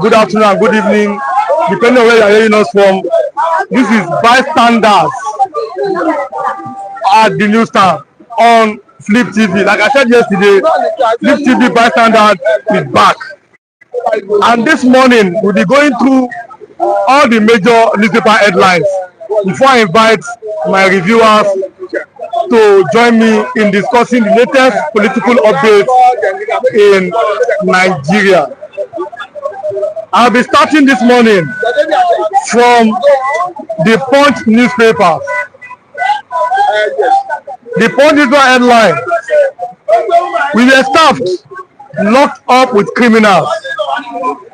good afternoon and good evening, depending on where you're hearing us from. This is bystanders at the newsstand on Flip TV. Like I said yesterday, Flip TV bystanders is back. And this morning, we'll be going through all the major newspaper headlines before I invite my reviewers to join me in discussing the latest political updates in Nigeria. I'll be starting this morning from the Punch newspaper. The Punch newspaper headline: we were staffed, locked up with criminals.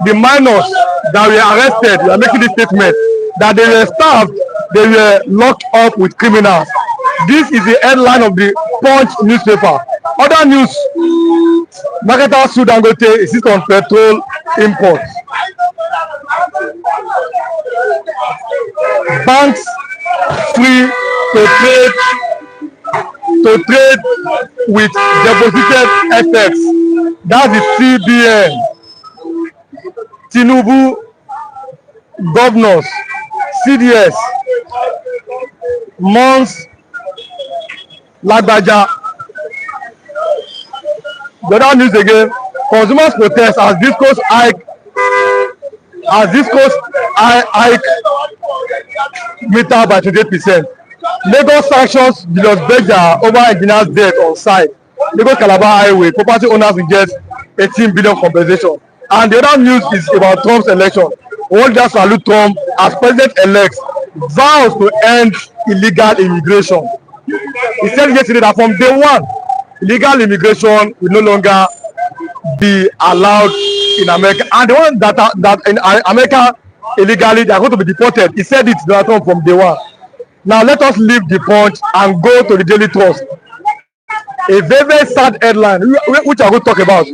The minors that were arrested were making this statement that they were staffed, they were locked up with criminals. This is the headline of the Punch newspaper. Other news: marketers sue Dangote insist on petrol imports. Banks free to trade with deposited FX. That's the CBN. Tinubu, governors, CDS, Mons, Lagbaja. The other news again: consumers protest as discos hike meter by 28%. Lagos sanctions Julius Berger over engineer's death on site. Lagos Calabar Highway property owners will get 18 billion compensation. And the other news is about Trump's election. World leaders salute Trump as president-elect vows to end illegal immigration. He said yesterday that from day one, illegal immigration will no longer be allowed in America. And the ones that in America illegally, they are going to be deported. He said it from day one. Now let us leave the Punch and go to the Daily Trust. A very, very sad headline, which I will talk about.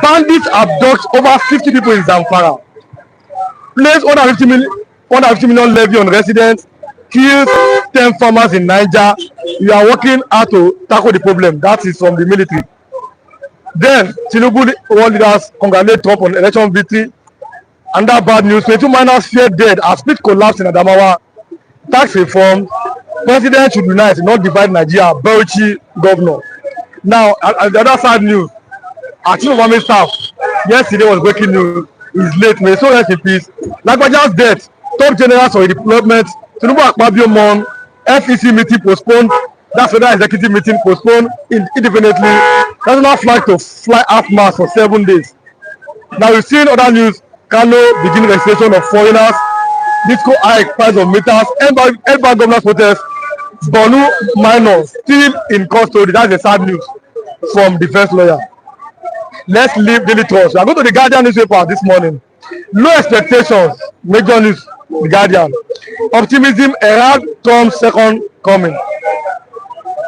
Bandits abduct over 50 people in Zamfara. Place 150 million levy on residents. Kills 10 farmers in Niger. We are working hard to tackle the problem. That is from the military. Then Tinubu world leaders congratulate Trump on election victory. Under bad news: 22 miners fear dead as pit collapse in Adamawa. Tax reform: president should unite, not divide Nigeria. Bauchi governor. Now, the other side news: our chief of army staff yesterday was breaking news. He's late. May so rest in peace. Lagbaja's death. Top generals for deployment. Tinubu Akpabio mourn. FEC meeting postponed. That's another executive meeting postponed indefinitely. National flag to fly half mast for 7 days. Now we've seen other news. Kano begin registration of foreigners. Disco hike price of meters. Edbag governors protest. Bonu minors still in custody. That's the sad news from defense lawyer. Let's leave Daily Trust. We are going to the Guardian newspaper this morning. Low expectations. Major news. The Guardian. Optimism around Trump's second coming.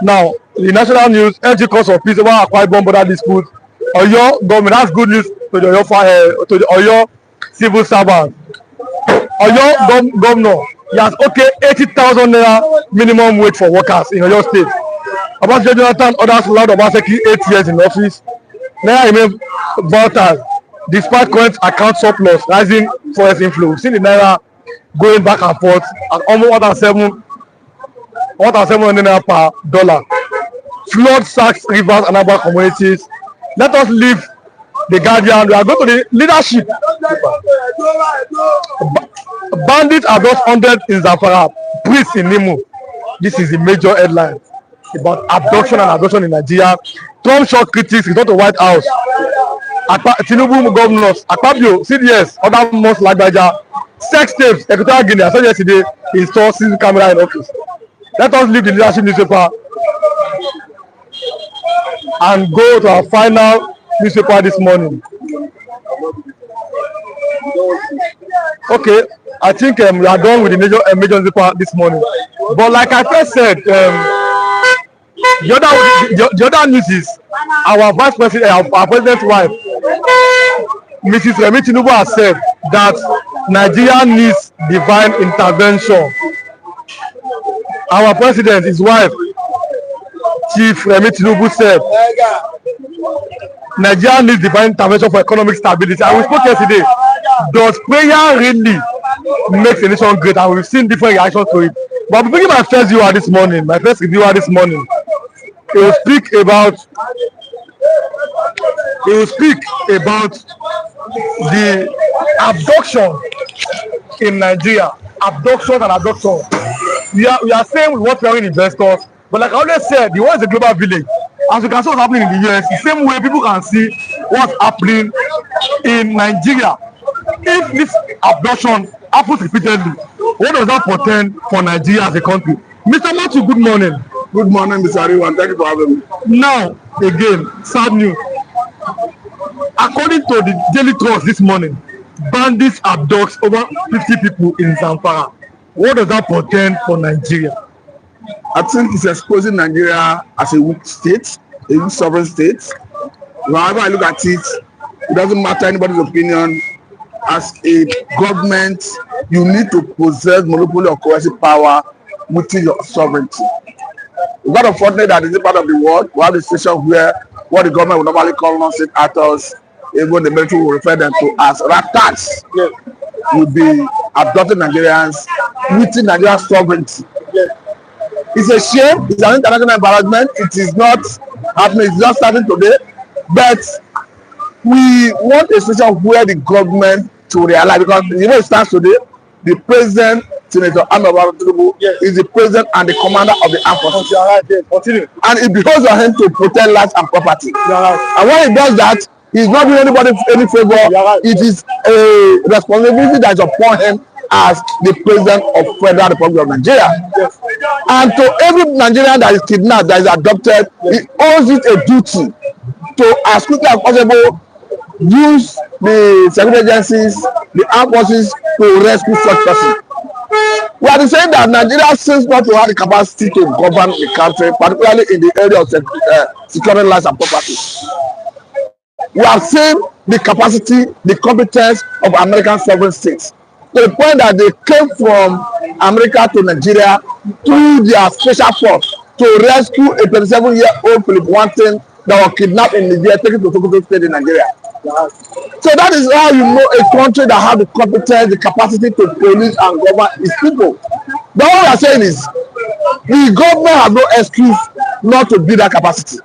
Now, the national news: FG cause of peace over Akwa Ibom border dispute. Oyo government. That's good news to the Oyo civil servant. Oyo governor, he has 80,000 naira minimum wage for workers in Oyo state. About Jonathan others allowed Obaseki 8 years in office. Naira remain volatile despite current account surplus rising forex inflow. We've seen the naira going back and forth at almost 1,700 naira per dollar. Flood sacks rivers and other communities. Let us leave the Guardian. We are going to the leadership. Bandits are just 100 in Zamfara. Priests in Nimo. This is the major headline about abduction and abduction in Nigeria. Trump shock critics return to White House. Tinubu governors, Akpabio, CDS, other most Lagbaja. Sex tapes, Equatorial Guinea. I said yesterday, he installed CCTV camera in office. Let us leave the leadership newspaper and go to our final newspaper this morning. Okay, I think we are done with the major newspaper this morning. But like I first said, the other news is our vice president, our president's wife, Mrs. Remi Tinubu, has said that Nigeria needs divine intervention. Our president, his wife, Chief Remi Tinubu, said Nigeria needs divine intervention for economic stability. And we spoke yesterday does prayer really make a nation great? And we've seen different reactions to it. But bringing my first viewer this morning, he will speak about the abduction in Nigeria. Abduction and abduction. We are saying we want foreign investors, but like I always said, the world is a global village. As you can see what's happening in the US, the same way people can see what's happening in Nigeria. If this abduction happens repeatedly, what does that portend for Nigeria as a country? Mr. Matthew, good morning. Good morning, Mr. Ariwan. Thank you for having me. Now, again, sad news. According to the Daily Trust this morning, bandits abduct over 50 people in Zamfara. What does that portend for Nigeria? I think it's exposing Nigeria as a weak state, a weak sovereign state. However I look at it, it doesn't matter anybody's opinion. As a government, you need to possess monopoly or coercive power within your sovereignty. It's not unfortunate that in this part of the world, we have a situation where what the government would normally call non-state actors, even the military will refer them to as rat-tats, will be abducting Nigerians within Nigeria's sovereignty. It's a shame. It's an international embarrassment. It is not happening. It's not starting today. But we want a situation where the government to realize, because it starts today. The president, Senator Abducts, is the president and the commander of the armed forces. And it behoves on him to protect lives and property. And when he does that, he's not doing anybody any favor. It is a responsibility that is upon him as the president of Federal Republic of Nigeria. And to every Nigerian that is kidnapped, that is adopted, he owes it a duty to, as quickly as possible, use the security agencies, the armed forces to rescue such person. We are saying that Nigeria seems not to have the capacity to govern the country, particularly in the area of securing lives and property. We have seen the capacity, the competence of American sovereign states, to the point that they came from America to Nigeria through their special force to rescue a 27-year-old Philip Wanton that was kidnapped in Nigeria, taken to Sokoto State in Nigeria. So that is how you know a country that has the competence, the capacity to police and govern its people. But what we are saying is, the government has no excuse not to build that capacity,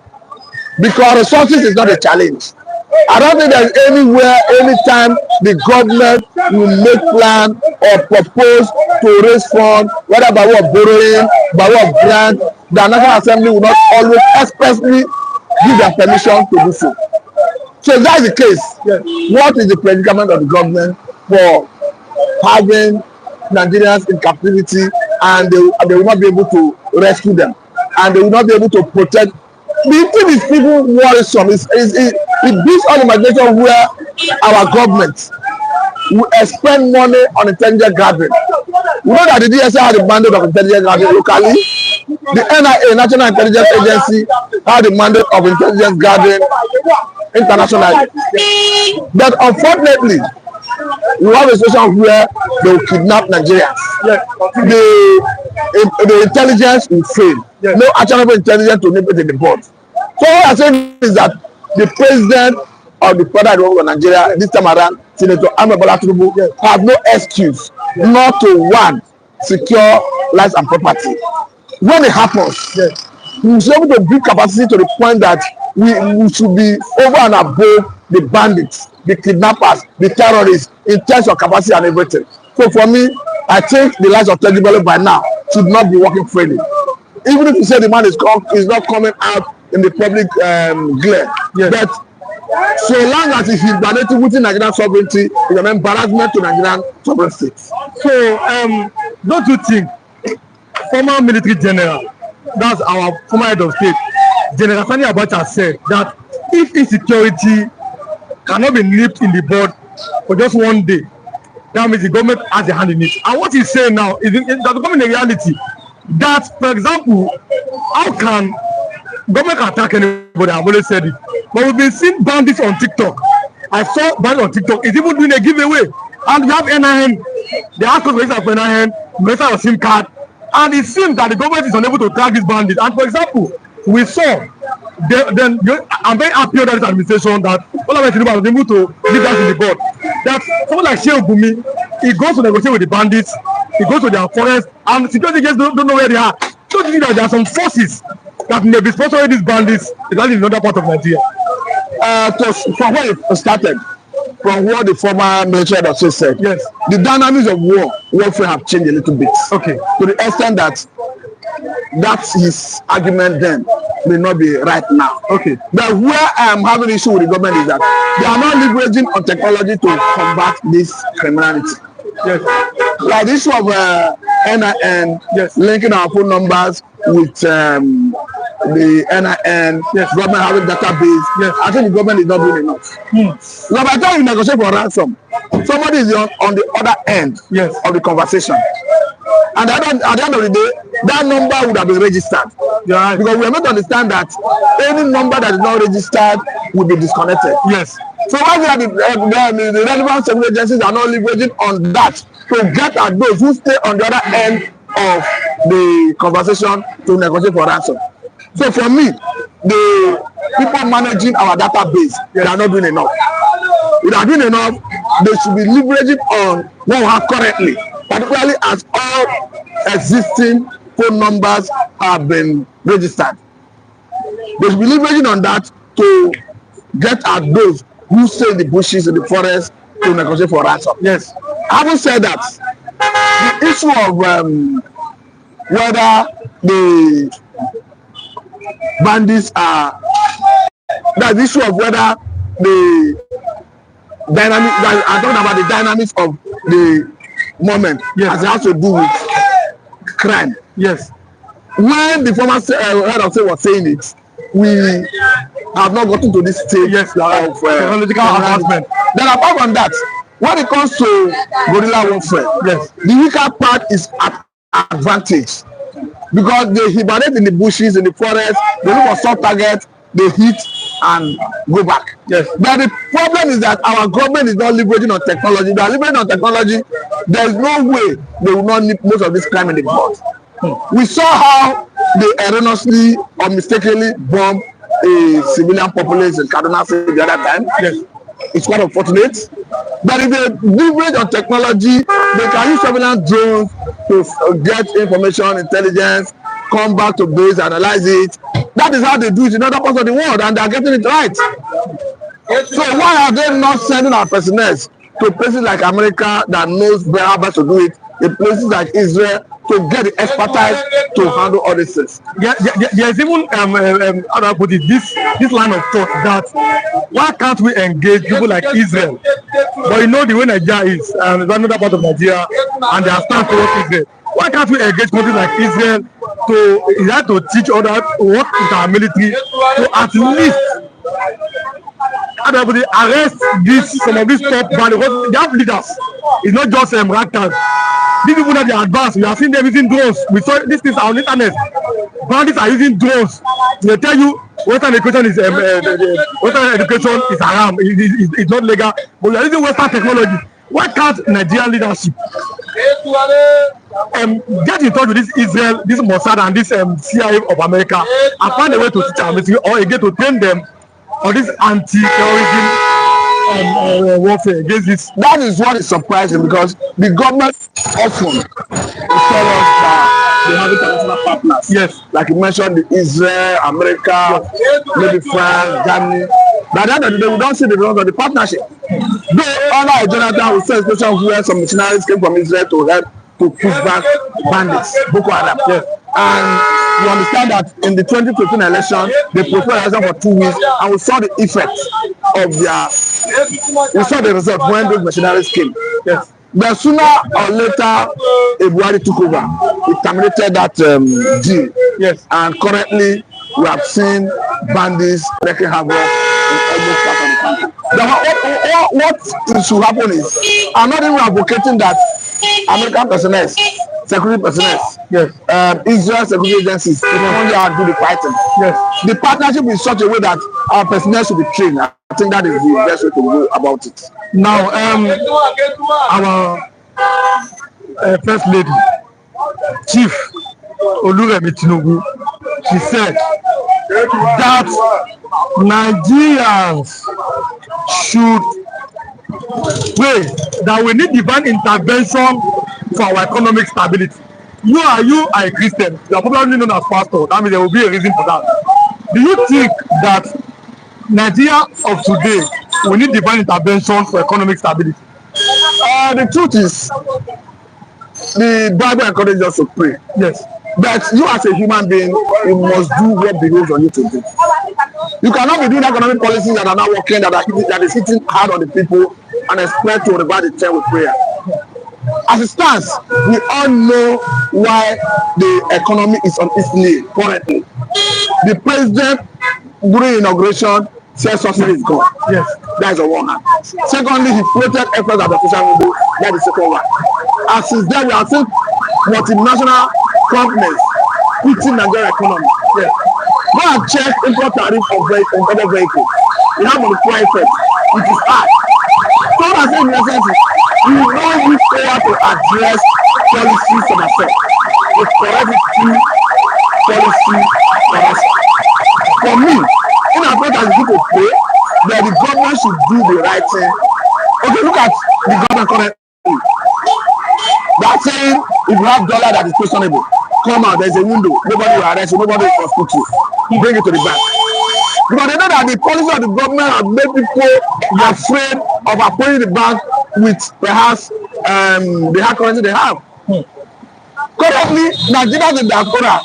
because resources is not a challenge. I don't think there's anywhere, anytime the government will make plan or propose to raise funds, whether by way of borrowing, by way of grant, the National Assembly will not always expressly give their permission to do so. So if that's the case, what is the predicament of the government for having Nigerians in captivity, and they will not be able to rescue them, and they will not be able to protect? The thing is, people worrisome. It builds on imagination where our government will expend money on intelligence gathering. We know that the DSA has the mandate of intelligence gathering locally. The NIA, National Intelligence Agency, has the mandate of intelligence gathering internationally. But unfortunately, we have a situation where they will kidnap Nigerians. The intelligence will fail. No actionable intelligence to nip it in the bud. So what I'm saying is that the president of the Federal Republic of Nigeria this time around, Senator Abducts, have no excuse not to, one, secure lives and property. When it happens, we should be able to build capacity to the point that we should be over and above the bandits, the kidnappers, the terrorists, in terms of capacity and everything. So for me, I think the lives of Teddy by now should not be working freely. Even if you say the man is not coming out in the public glare. But so long as it is donated within Nigerian sovereignty, it's an embarrassment to Nigerian sovereign states. So don't you think former military general, that's our former head of state, General Sani Abacha, said that if insecurity cannot be nipped in the bud for just one day, that means the government has a hand in it. And what he's saying now is that becoming a reality. That, for example, how can government attack anybody? I've always said it. But we've been seeing bandits on TikTok. I saw bandits on TikTok. It's even doing a giveaway. And we have NIN. They ask us for NIN, register your SIM card. And it seems that the government is unable to track these bandits. And for example, we saw I'm very happy under this administration that Bola Tinubu has been able to leave that in the board. That someone like Shehu Bumi, he goes to negotiate with the bandits, he goes to their forest, and security agents don't know where they are. So you think that there are some forces that may be sponsoring these bandits, especially in another part of Nigeria. From where it started, from what the former military also said, yes, the dynamics of warfare have changed a little bit. Okay. To the extent that his argument then may not be right now. Okay. But where I am having issue with the government is that they are not leveraging on technology to combat this criminality. Yes. Like the issue of NIN, yes, linking our phone numbers with the NIN, yes, government having database. Yes. I think the government is not doing enough. Now, by the time you negotiate for ransom, somebody is on the other end, yes, of the conversation. And at the end of the day, that number would have been registered. Yeah. Because we are meant to understand that any number that is not registered will be disconnected. Yes. So why the relevant security agencies are not leveraging on that to get at those who stay on the other end of the conversation to negotiate for ransom. So for me, the people managing our database, they are not doing enough. If they are doing enough, they should be leveraging on what we have currently, particularly as all existing phone numbers have been registered. They should be leveraging on that to get at those who stay in the bushes, in the forest, to negotiate for ransom. Yes. Having said that, the issue of whether the bandits are, the issue of whether the dynamic, I'm talking about the dynamics of the moment, yes, as it has to do with crime. Yes. When the former head of state was saying it, we have not gotten to this stage, yes, of technological advancement. Then apart from that, when it comes to guerrilla warfare, yes, the weaker part is at advantage because they hibernate in the bushes, in the forest, they look for soft targets, they hit and go back. Yes. But the problem is that our government is not leveraging on technology. They are leveraging on technology. There is no way they will not need most of this crime in the blood. We saw how they erroneously or mistakenly bombed a civilian populace in Kaduna State the other time. Yes. It's quite unfortunate. But if they leverage on technology, they can use surveillance drones to get information, intelligence, come back to base, analyze it. That is how they do it in other parts of the world, and they are getting it right. So why are they not sending our personnel to places like America that knows how best to do it, in places like Israel, to get the expertise to handle all this things? There's even how do I put it, this line of thought that why can't we engage people like Israel? But you know the way Nigeria is, and another part of Nigeria, and they are stand towards Israel. Why can't we engage countries like Israel to teach others work with our military to at least arrest some of these top bandits? Because they have leaders. It's not just ragtag. These people that they are advanced, we have seen them using drones. We saw these things on the internet. Bandits are using drones. They tell you Western education is haram. It's not legal. But we are using Western technology. Why can't Nigerian leadership get in touch with this Israel, this Mossad, and this CIA of America and find a way to teach our military or again to train them on this anti-terrorism warfare against this? That is what is surprising, because the government often tell us that they have international partners. Yes. Like you mentioned, the Israel, America, maybe France, Germany. But at the end of the day, we don't see the results of the partnership. Though under Jonathan, we saw a situation where some missionaries came from Israel to help to push back bandits, Boko Haram. Yes. And we understand that in the 2015 election, they postponed the election for 2 weeks, and we saw the effect of we saw the result when those missionaries came. Yes. But sooner or later, Buhari took over. He terminated that deal. Yes. And currently, we have seen bandits wreaking havoc in every part of the country. What should happen is, I'm not even advocating that American personnel, security personnel, yes, Israel security agencies, they can only do the fighting. Yes. The partnership is such a way that our personnel should be trained. I think that is the best way to go about it. Now, our First Lady, Chief Oluremi Tinubu, she said that Nigerians should pray that we need divine intervention for our economic stability. You are a Christian. You are probably known as pastor. That means there will be a reason for that. Do you think that Nigeria of today will need divine intervention for economic stability? The truth is, the Bible encourages us to pray. Yes. But you as a human being, you must do what belongs on you to do. You cannot be doing economic policies that are not working, that is hitting hard on the people, and expect to revive the term with prayer. As it stands, we all know why the economy is on its knee currently. The president, during inauguration, said subsidy is gone. Yes. That is on one hand. Secondly, he floated efforts at the social window. That is the second one. And since then, we have seen multinational companies eating Nigerian economy. Yes. Go and check import tariff on other vehicles. We have multiplier effect. It is hard. So I say in essence, we know you power to address policies for ourselves. The corrective policy for us. For me, in as much as people pray that the government should do the right thing. Okay, look at the government currently. That's saying if you have dollar that is questionable, come out, there's a window, nobody will arrest you, nobody will prosecute you, bring it to the bank. Because they know that the policy of the government have made people afraid of approaching the bank with perhaps the hard currency they have. Currently, Nigerians in diaspora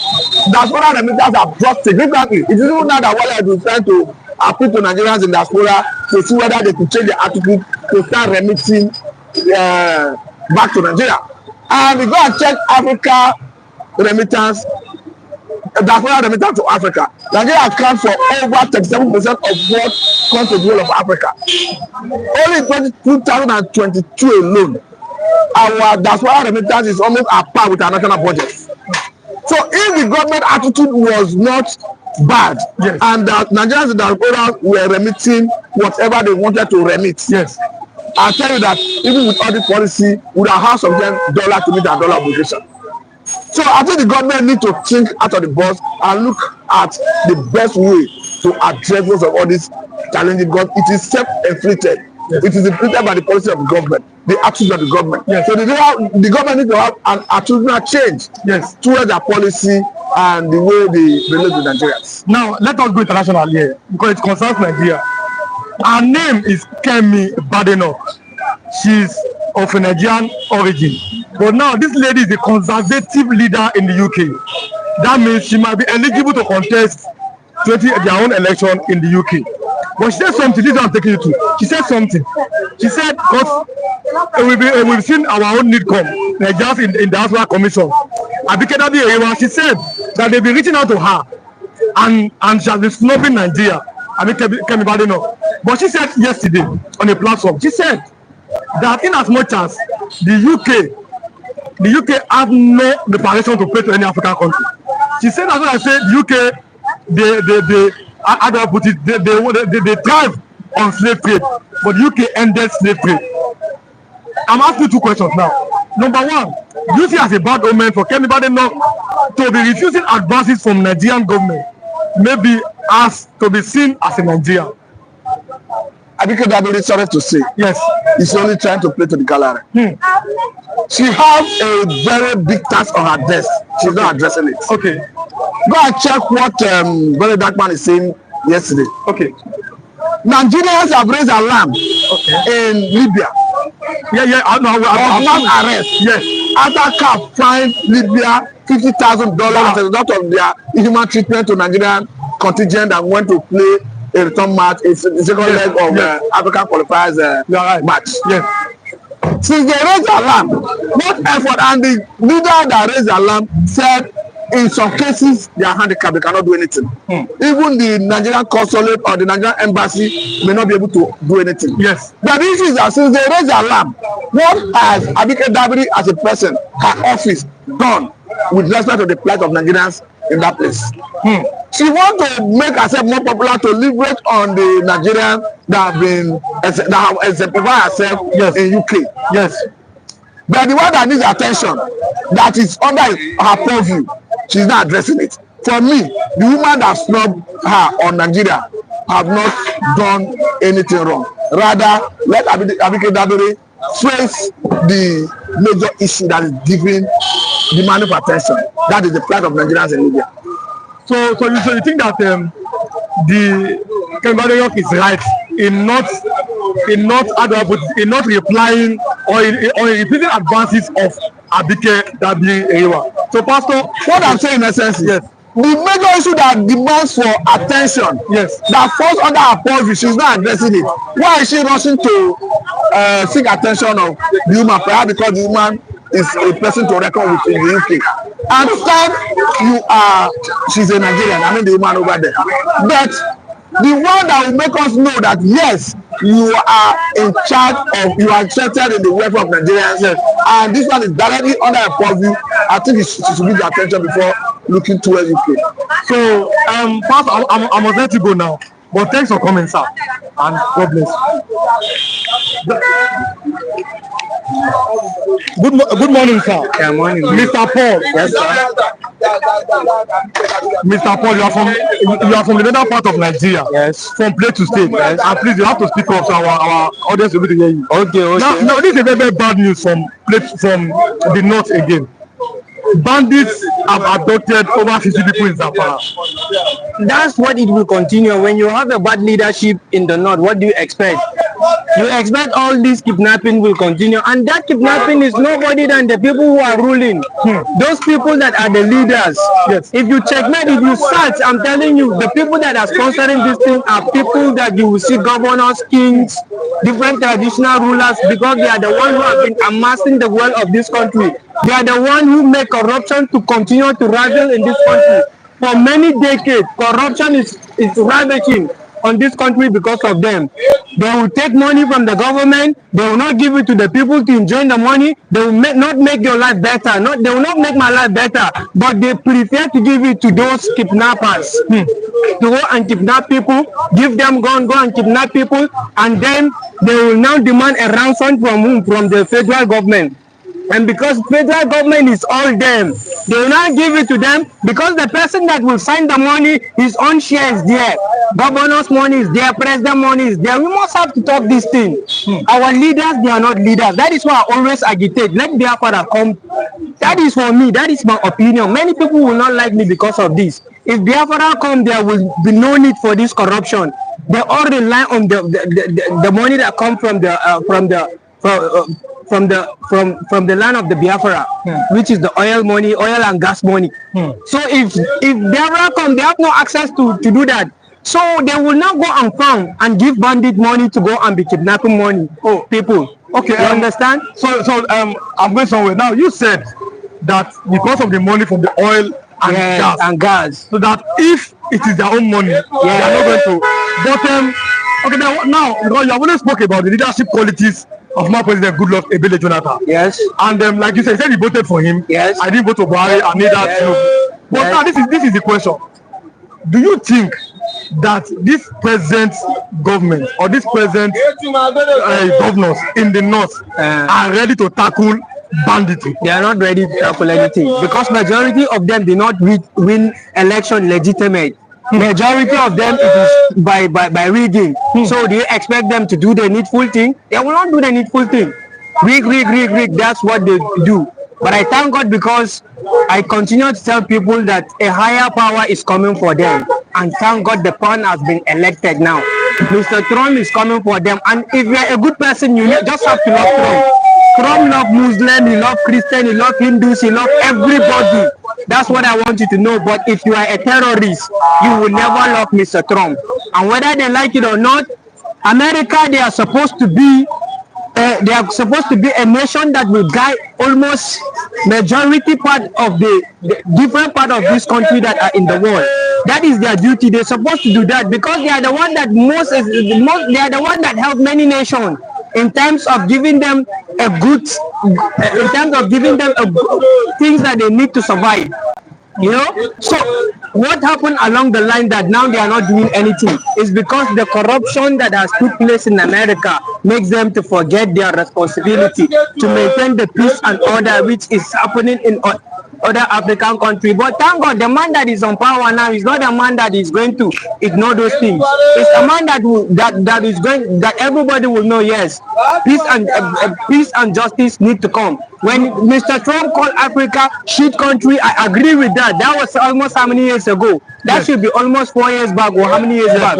remittance have dropped significantly. It is even now that Wale is trying to appeal to Nigerians in diaspora to see whether they could change their attitude to start remitting back to Nigeria. And we go and check Africa remittance, diaspora remittance to Africa. Nigeria accounts for over 37% of what comes to the whole of Africa. Only in 2022 alone, our diaspora remittance is almost at par with our national budget. So if the government attitude was not bad, yes, and that Nigerians in diaspora were remitting whatever they wanted to remit, yes, I tell you that even with all the policy, we would have had some dollar to meet our dollar obligation. So I think the government need to think out of the box and look at the best way to address most of all these challenges, because it is self-inflicted. Yes. It is inflicted by the policy of the government, the attitude of the government. Yes. So the government needs to have an attitudinal change, yes, towards their policy and the way they relate with Nigerians. Now, let us go international here, because it concerns Nigeria. Her name is Kemi Badenoch. She's of a Nigerian origin. But now, this lady is a conservative leader in the UK. That means she might be eligible to contest their own election in the UK. But she said something, this is what I'm taking you to. She said something. She said, because we've seen our own need come, just in the Diaspora Commission. She said that they've been reaching out to her and she has been snubbing Nigeria. I mean, Kemi Badenoch. But she said yesterday on a platform, she said that in as much as the UK have no preparation to pay to any African country. She said that's what I said. The UK, they thrive on slave trade, but the UK ended slave trade. I'm asking two questions now. Number one, do you see as a bad omen for Kemi Badenoch to be refusing advances from Nigerian government, maybe as to be seen as a Nigerian? I think that really sorry to say. Yes. He's only trying to play to the gallery. She has a very big task on her desk. She's not addressing it. Okay. Go and check what Very Dark Man is saying yesterday. Okay. Nigerians have raised alarm, okay, in Libya. I know. Of arrest. Yes. After CAF fined Libya $50,000 as a result of their inhuman treatment to Nigerian contingent that went to play a return match, a second leg of African qualifiers match. Yes. Since they raised the alarm, what effort, and the leader that raised the alarm said in some cases they are handicapped, they cannot do anything. Even the Nigerian consulate or the Nigerian embassy may not be able to do anything. Yes. But the issue is that since they raised the alarm, what has Abike Dabiri as a person, her office, done with respect to the plight of Nigerians in that place? She wants to make herself more popular to leverage on the Nigerian that have exemplified herself, yes, in UK. Yes. But the one that needs attention, that is under her purview, she's not addressing it. For me, the woman that snubbed her on Nigeria have not done anything wrong. Rather, let Abike Dadore face the major issue that is giving demanding for attention. That is the plight of Nigerians in Libya. So you think that the Kemba is right in not replying or in repeating advances of Abike Dadore. So, Pastor, what I'm saying in essence is, yes, the major issue that demands for attention, yes, that falls under her purview, she's not addressing it. Why is she rushing to seek attention of the woman? Perhaps because the woman is a person to reckon with in the UK. And she's a Nigerian, I mean the woman over there. But the one that will make us know that yes, you are in charge of, you are interested in the welfare of Nigerians, yes, and this one is directly under her purview, I think she should give the attention before looking towards UK. So, Pastor, I must let you go now. But thanks for coming, sir, and God bless. Good morning, sir. Yeah, morning. Mr. Paul. Yes, sir. Mr. Paul, you are from the northern part of Nigeria. Yes. From place to state. Yes. And please, you have to speak up so our audience will be able to hear you. Okay. Now, this is a very, very bad news from the north again. Bandits have abducted over 50 people in Zamfara. That's what it will continue. When you have a bad leadership in the north, what do you expect? You expect all this kidnapping will continue, and that kidnapping is nobody than the people who are ruling. Those people that are the leaders. Yes. If you checkmate, if you search, I'm telling you, the people that are sponsoring this thing are people that you will see governors, kings, different traditional rulers, because they are the ones who have been amassing the wealth of this country. They are the ones who make corruption to continue to rival in this country. For many decades, corruption is ravaging on this country because of them. They will take money from the government. They will not give it to the people to enjoy the money. They will not make your life better. They will not make my life better. But they prefer to give it to those kidnappers. To go and kidnap people, give them gun, go and kidnap people, and then they will now demand a ransom from whom? From the federal government. And because federal government is all them, they will not give it to them because the person that will sign the money, his own share is there. Governor's money is there, president money is there. We must have to talk this thing. Our leaders, they are not leaders. That is why I always agitate. Let Biafra come. That is for me. That is my opinion. Many people will not like me because of this. If Biafra come, there will be no need for this corruption. They all rely on the money that comes from the land of the Biafra, which is the oil money, oil and gas money. So if Biafra come, they have no access to do that. So they will not go and farm and give bandit money to go and be kidnapping money. People. Okay, you understand? So I'm going somewhere. Now you said that because of the money from the oil and gas, so that if it is their own money, they are not going to. But okay, now because you have always spoke about the leadership qualities of my president Goodluck Ebele Jonathan. Yes. And like you said you voted for him. Yes. I didn't vote for Buhari. I need that too. But now this is the question. Do you think that this present government or this present governors in the north are ready to tackle banditry? They are not ready to tackle anything because majority of them did not win election legitimate. Majority of them it is by rigging. So do you expect them to do the needful thing? They will not do the needful thing. Rig. That's what they do. But I thank God because I continue to tell people that a higher power is coming for them. And thank God the pan has been elected now. Mr. Trump is coming for them. And if you're a good person, you just have to love Trump. Trump loves Muslim, he loves Christian, he loves Hindus, he loves everybody. That's what I want you to know. But if you are a terrorist, you will never love Mr. Trump. And whether they like it or not, America, they are supposed to be a nation that will guide almost majority part of the different part of this country that are in the world. That is their duty. They're supposed to do that because they are the one that they are the one that help many nations in terms of giving them things that they need to survive. You know, so what happened along the line that now they are not doing anything is because the corruption that has took place in America makes them to forget their responsibility to maintain the peace and order which is happening other African country. But thank God, the man that is on power now is not a man that is going to ignore those things. It's a man that everybody will know. Yes, peace and justice need to come. When Mr. Trump called Africa shit country, I agree with that. That was almost how many years ago? That should be almost 4 years back or how many years back?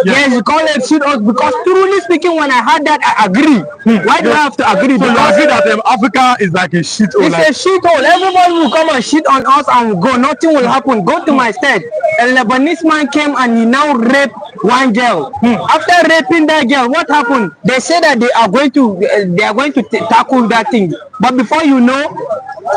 Yes, you call it shit because truly speaking, when I heard that, I agree. Why do I have to agree? So you agree that Africa is like a shit hole? It's a shit hole. Everybody will come and shit on us and go. Nothing will happen. Go to my state. A Lebanese man came and he now raped one girl. After raping that girl, what happened? They say that they are going to tackle that thing. But before you know,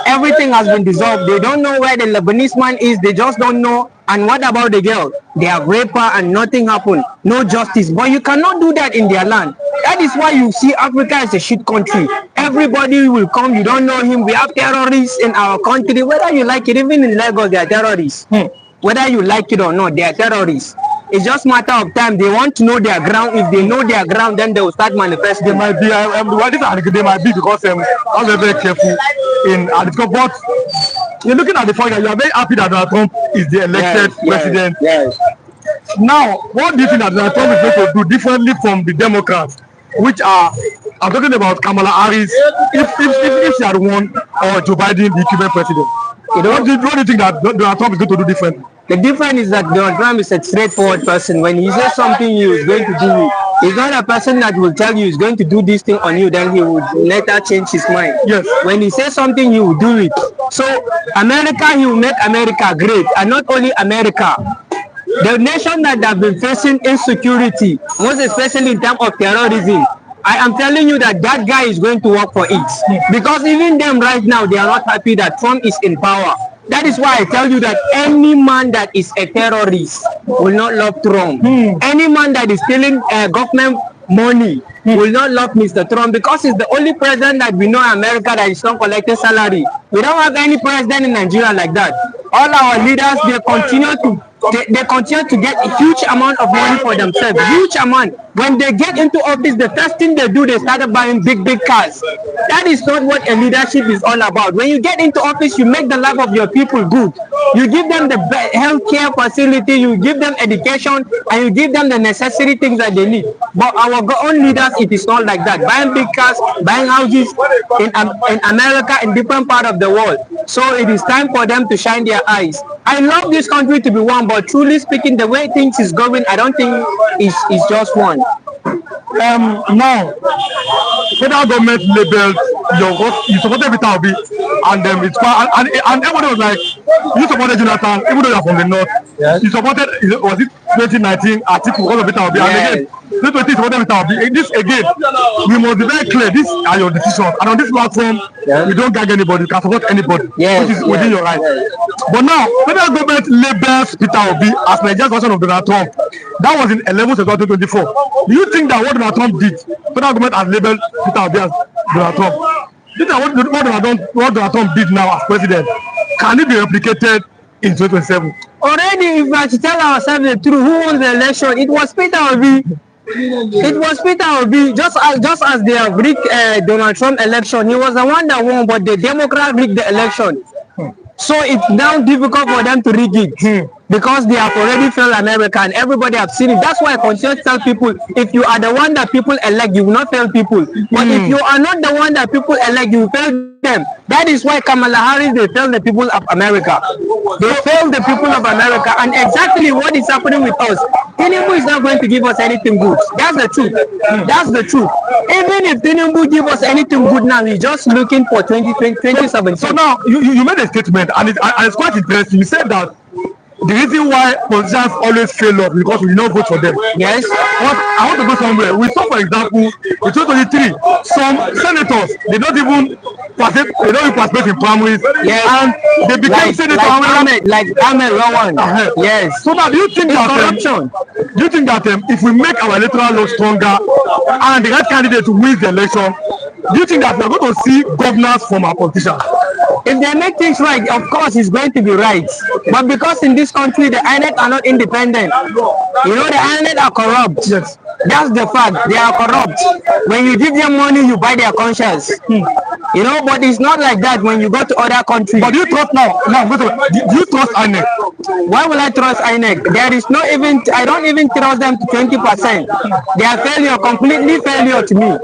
everything has been dissolved. They don't know where the Lebanese man is. They just don't know. And what about the girl? They are raped her and nothing happened. No justice. But you cannot do that in their land. That is why you see Africa is a shit country. Everybody will come. You don't know him. We have terrorists in our country. Whether you like it, even in Lagos, they are terrorists. Whether you like it or not, they are terrorists. It's just a matter of time. They want to know their ground. If they know their ground, then they will start manifesting. They might be. They might be because I'm very careful in but you're looking at the fact that you are very happy that Donald Trump is the elected president. Yes. Now, what do you think that Donald Trump is going to do differently from the Democrats, which are? I'm talking about Kamala Harris. If she had won, or Joe Biden, the Cuban president. What do you think that Donald Trump is going to do differently? The difference is that Donald Trump is a straightforward person. When he says something, he is going to do it. He's not a person that will tell you he's going to do this thing on you, then he will later change his mind. Yes. When he says something, he will do it. So America, he will make America great, and not only America. The nation that have been facing insecurity, most especially in terms of terrorism, I am telling you that guy is going to work for it. Because even them right now, they are not happy that Trump is in power. That is why I tell you that any man that is a terrorist will not love Trump. Any man that is stealing government money will not love Mr. Trump, because he's the only president that we know in America that is not collecting salary. We don't have any president in Nigeria like that. All our leaders, they continue to get a huge amount of money for themselves. Huge amount. When they get into office, the first thing they do, they start buying big cars. That is not what a leadership is all about. When you get into office, you make the life of your people good. You give them the healthcare facility, you give them education, and you give them the necessary things that they need. But our own leaders, it is not like that. Buying big cars, buying houses in America, in different parts of the world. So it is time for them to shine their eyes. I love this country to be one, but truly speaking, the way things is going, I don't think it's just one. Now, federal government labeled you supported Peter Obi, and and everybody was like, you supported Jonathan, even though you are from the north. Yes. You supported, was it 2019 article because of Peter Obi? Yes. And again, 2020 supported Peter Obi. This again, we must be very clear. These are your decisions, and on this platform, you don't gag anybody. You can support anybody, which is within your right. But now, federal government labels Peter Obi as Nigeria's version of Donald Trump. That was in 11 September 2024. Do you think that what Donald Trump did, federal government has labeled Peter Obi as Donald Trump? Do you think what Donald Trump did now as president, can it be replicated in 2027? Already, if I should tell ourselves the truth, who won the election? It was Peter Obi. It was Peter Obi. Just as they have rigged Donald Trump election, he was the one that won, but the Democrat rigged the election. So it's now difficult for them to rig it because they have already failed America, and everybody have seen it. That's why I continue to tell people, if you are the one that people elect, you will not fail people. But if you are not the one that people elect, you will fail them. That is why Kamala Harris, they failed the people of America. They failed the people of America, and exactly what is happening with us. Tinubu is not going to give us anything good. That's the truth. That's the truth. Even if Tinubu give us anything good now, we're just looking for 2017. So now, you made a statement, and it's quite interesting. You said that the reason why politicians always fail us because we don't vote for them. Yes. But I want to go somewhere. We saw, for example, in 2023, some senators, they don't even participate in primaries. Yes. And they became senators. Like Ahmed Lawan. Yes. So now, do you think that if we make our electoral law stronger and the right candidate wins the election, do you think that we are going to see governors from our politicians? If they make things right, of course it's going to be right. But because in this country the INEC are not independent, you know, the INEC are corrupt. Yes. That's the fact. They are corrupt. When you give them money, you buy their conscience. You know, but it's not like that when you go to other countries. But do you trust now? Now, do you trust INEC? Why will I trust INEC? There is no even, I don't even trust them to 20%. They are failure, completely failure to me.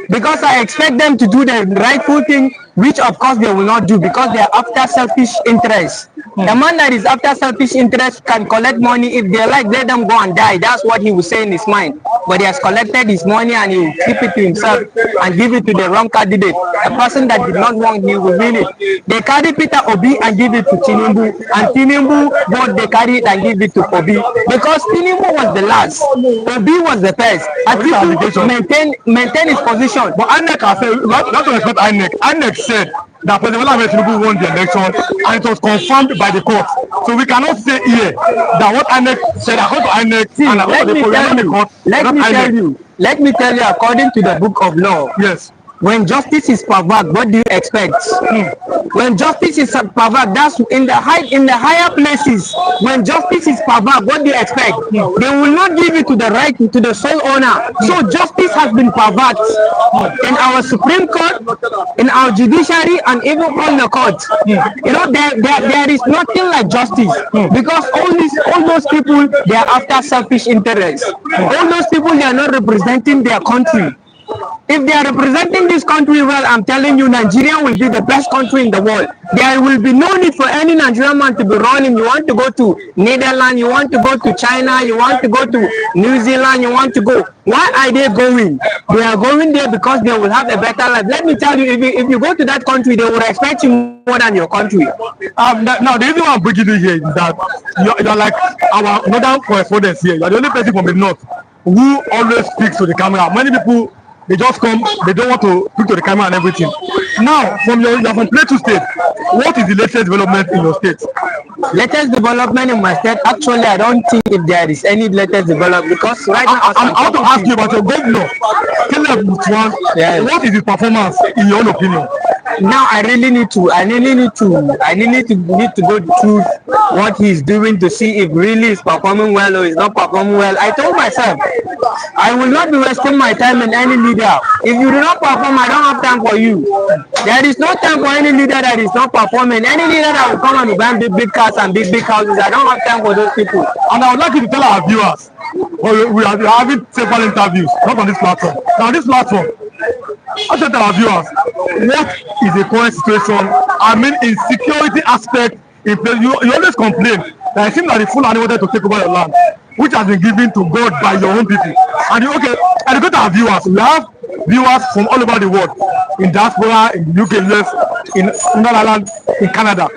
Because I expect them to do the rightful thing, which of course they will not do because they are after selfish interests. The man that is after selfish interest can collect money if they like, let them go and die. That's what he will say in his mind. But he has collected his money and he will keep it to himself and give it to the wrong candidate. A person that did not want, he will win it. They carry Peter Obi and give it to Tinubu, and Tinubu vote they carry it and give it to Obi because Tinubu was the last, Obi was the first. And people maintain his position. But INEC has said, not to respect INEC. INEC said that President Tinubu won the election and it was confirmed by the court. So we cannot say here that what INEC said according to INEC. See, let me tell you, according to the book of law, yes, when justice is pervert, what do you expect? When justice is pervert, that's in the higher places. When justice is pervert, what do you expect? They will not give it to the right, to the sole owner. So justice has been pervert in our Supreme Court, in our judiciary, and even on the court. You know, there is nothing like justice because all those people, they are after selfish interests. All those people, they are not representing their country. If they are representing this country well, I'm telling you, Nigeria will be the best country in the world. There will be no need for any Nigerian man to be running. You want to go to Netherlands, you want to go to China, you want to go to New Zealand, you want to go. Why are they going? They are going there because they will have a better life. Let me tell you, if you go to that country, they will respect you more than your country. Now, the reason why I'm bringing you here is that you're like our northern correspondents here. You're the only person from the north who always speaks to the camera. Many people, they just come, they don't want to speak to the camera and everything. Now, you're from Plateau State, what is the latest development in your state? Latest development in my state? Actually, I don't think if there is any latest development because right now I'm out to ask you about your governor. What is his performance in your own opinion? Now I really need to go through what he's doing to see if really he's performing well or he's not performing well. I told myself I will not be wasting my time in any leader. If you do not perform, I don't have time for you. There is no time for any leader that is not performing. Any leader that will come and buy big cars and big houses, I don't have time for those people. And I would like you to tell our viewers, we are having several interviews, not on this platform. Now this platform, I'll tell our viewers, what is the current situation? I mean, in security aspect, in place, you always complain that it seems like the Fulani wanted to take over your land, which has been given to God by your own people. And go to our viewers. We have viewers from all over the world, in diaspora, in the UK, US, in Netherlands, in Canada.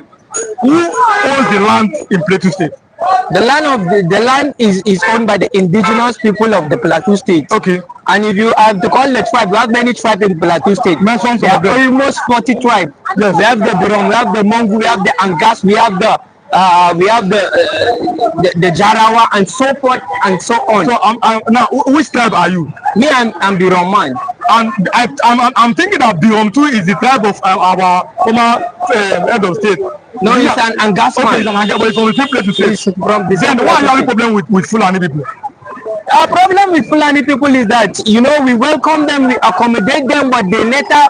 Who owns the land in Plateau State? The land is owned by the indigenous people of the Plateau State. Okay. And if you have to call the tribe, we have many tribes in Plateau State. There are almost 40 tribes. Yes. We have the Birom, we have the Mongu, we have the Angas, we have the Jarawa, and so forth and so on. So now, which tribe are you? Me, I'm Birom man. And I'm thinking that Birom too is the tribe of our former head of state. No, it's an Angas man. Okay, it's an Angas, but it's from the same place to say. Then why are you having a problem with Fulani people? Our problem with Fulani people is that, you know, we welcome them, we accommodate them, but they later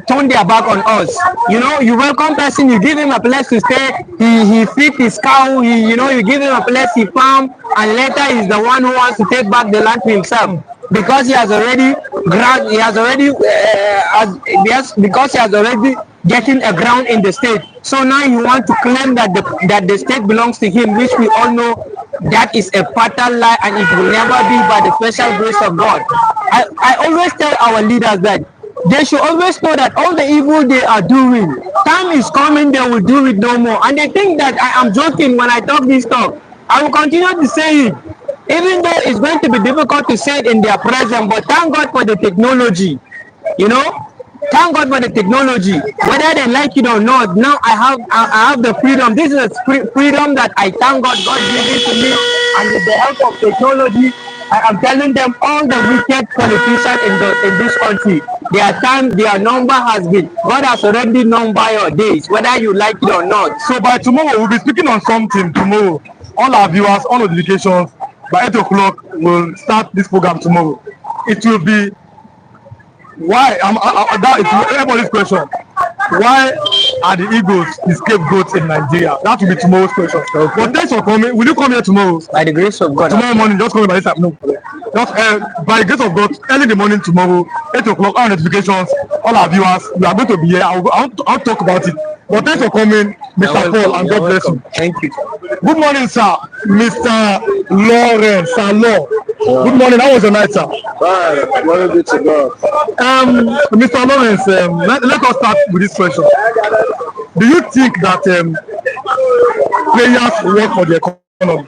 turn their back on us. You know, you welcome person, you give him a place to stay, he feed his cow, you give him a place he farm, and later he's the one who wants to take back the land to himself because he has already getting a ground in the state. So now you want to claim that the state belongs to him, which we all know that is a fatal lie, and it will never be by the special grace of God. I always tell our leaders that they should always know that all the evil they are doing, time is coming, they will do it no more. And they think that I am joking when I talk this talk. I will continue to say it, even though it's going to be difficult to say it in their presence, but thank God for the technology, you know. Thank God for the technology. Whether they like it or not, now I have the freedom. This is a freedom that I thank God gave it to me. And with the help of technology, I am telling them all the wicked politicians in this country, their time, their number has been, God has already known by your days, whether you like it or not. So by tomorrow, we'll be speaking on something tomorrow. All our viewers, all notifications, by 8 o'clock, we'll start this program tomorrow. It will be why that is everybody's question. Why are the Eagles the scapegoats in Nigeria? That will be tomorrow's question. Okay. But thanks for coming. Will you come here tomorrow? By the grace of God. Tomorrow morning, just come by this time. No. Just by the grace of God, early in the morning tomorrow, 8 o'clock, our notifications, all our viewers, we are going to be here. I'll talk about it. But thanks for coming, Mr. Paul, and God bless you. Thank you. Good morning, sir. Mr. Lawrence, Sir Law. Good morning. How was your night, sir? Fine. Very good to go. Mr. Lawrence, let us start with this question. Do you think that players work for the economy?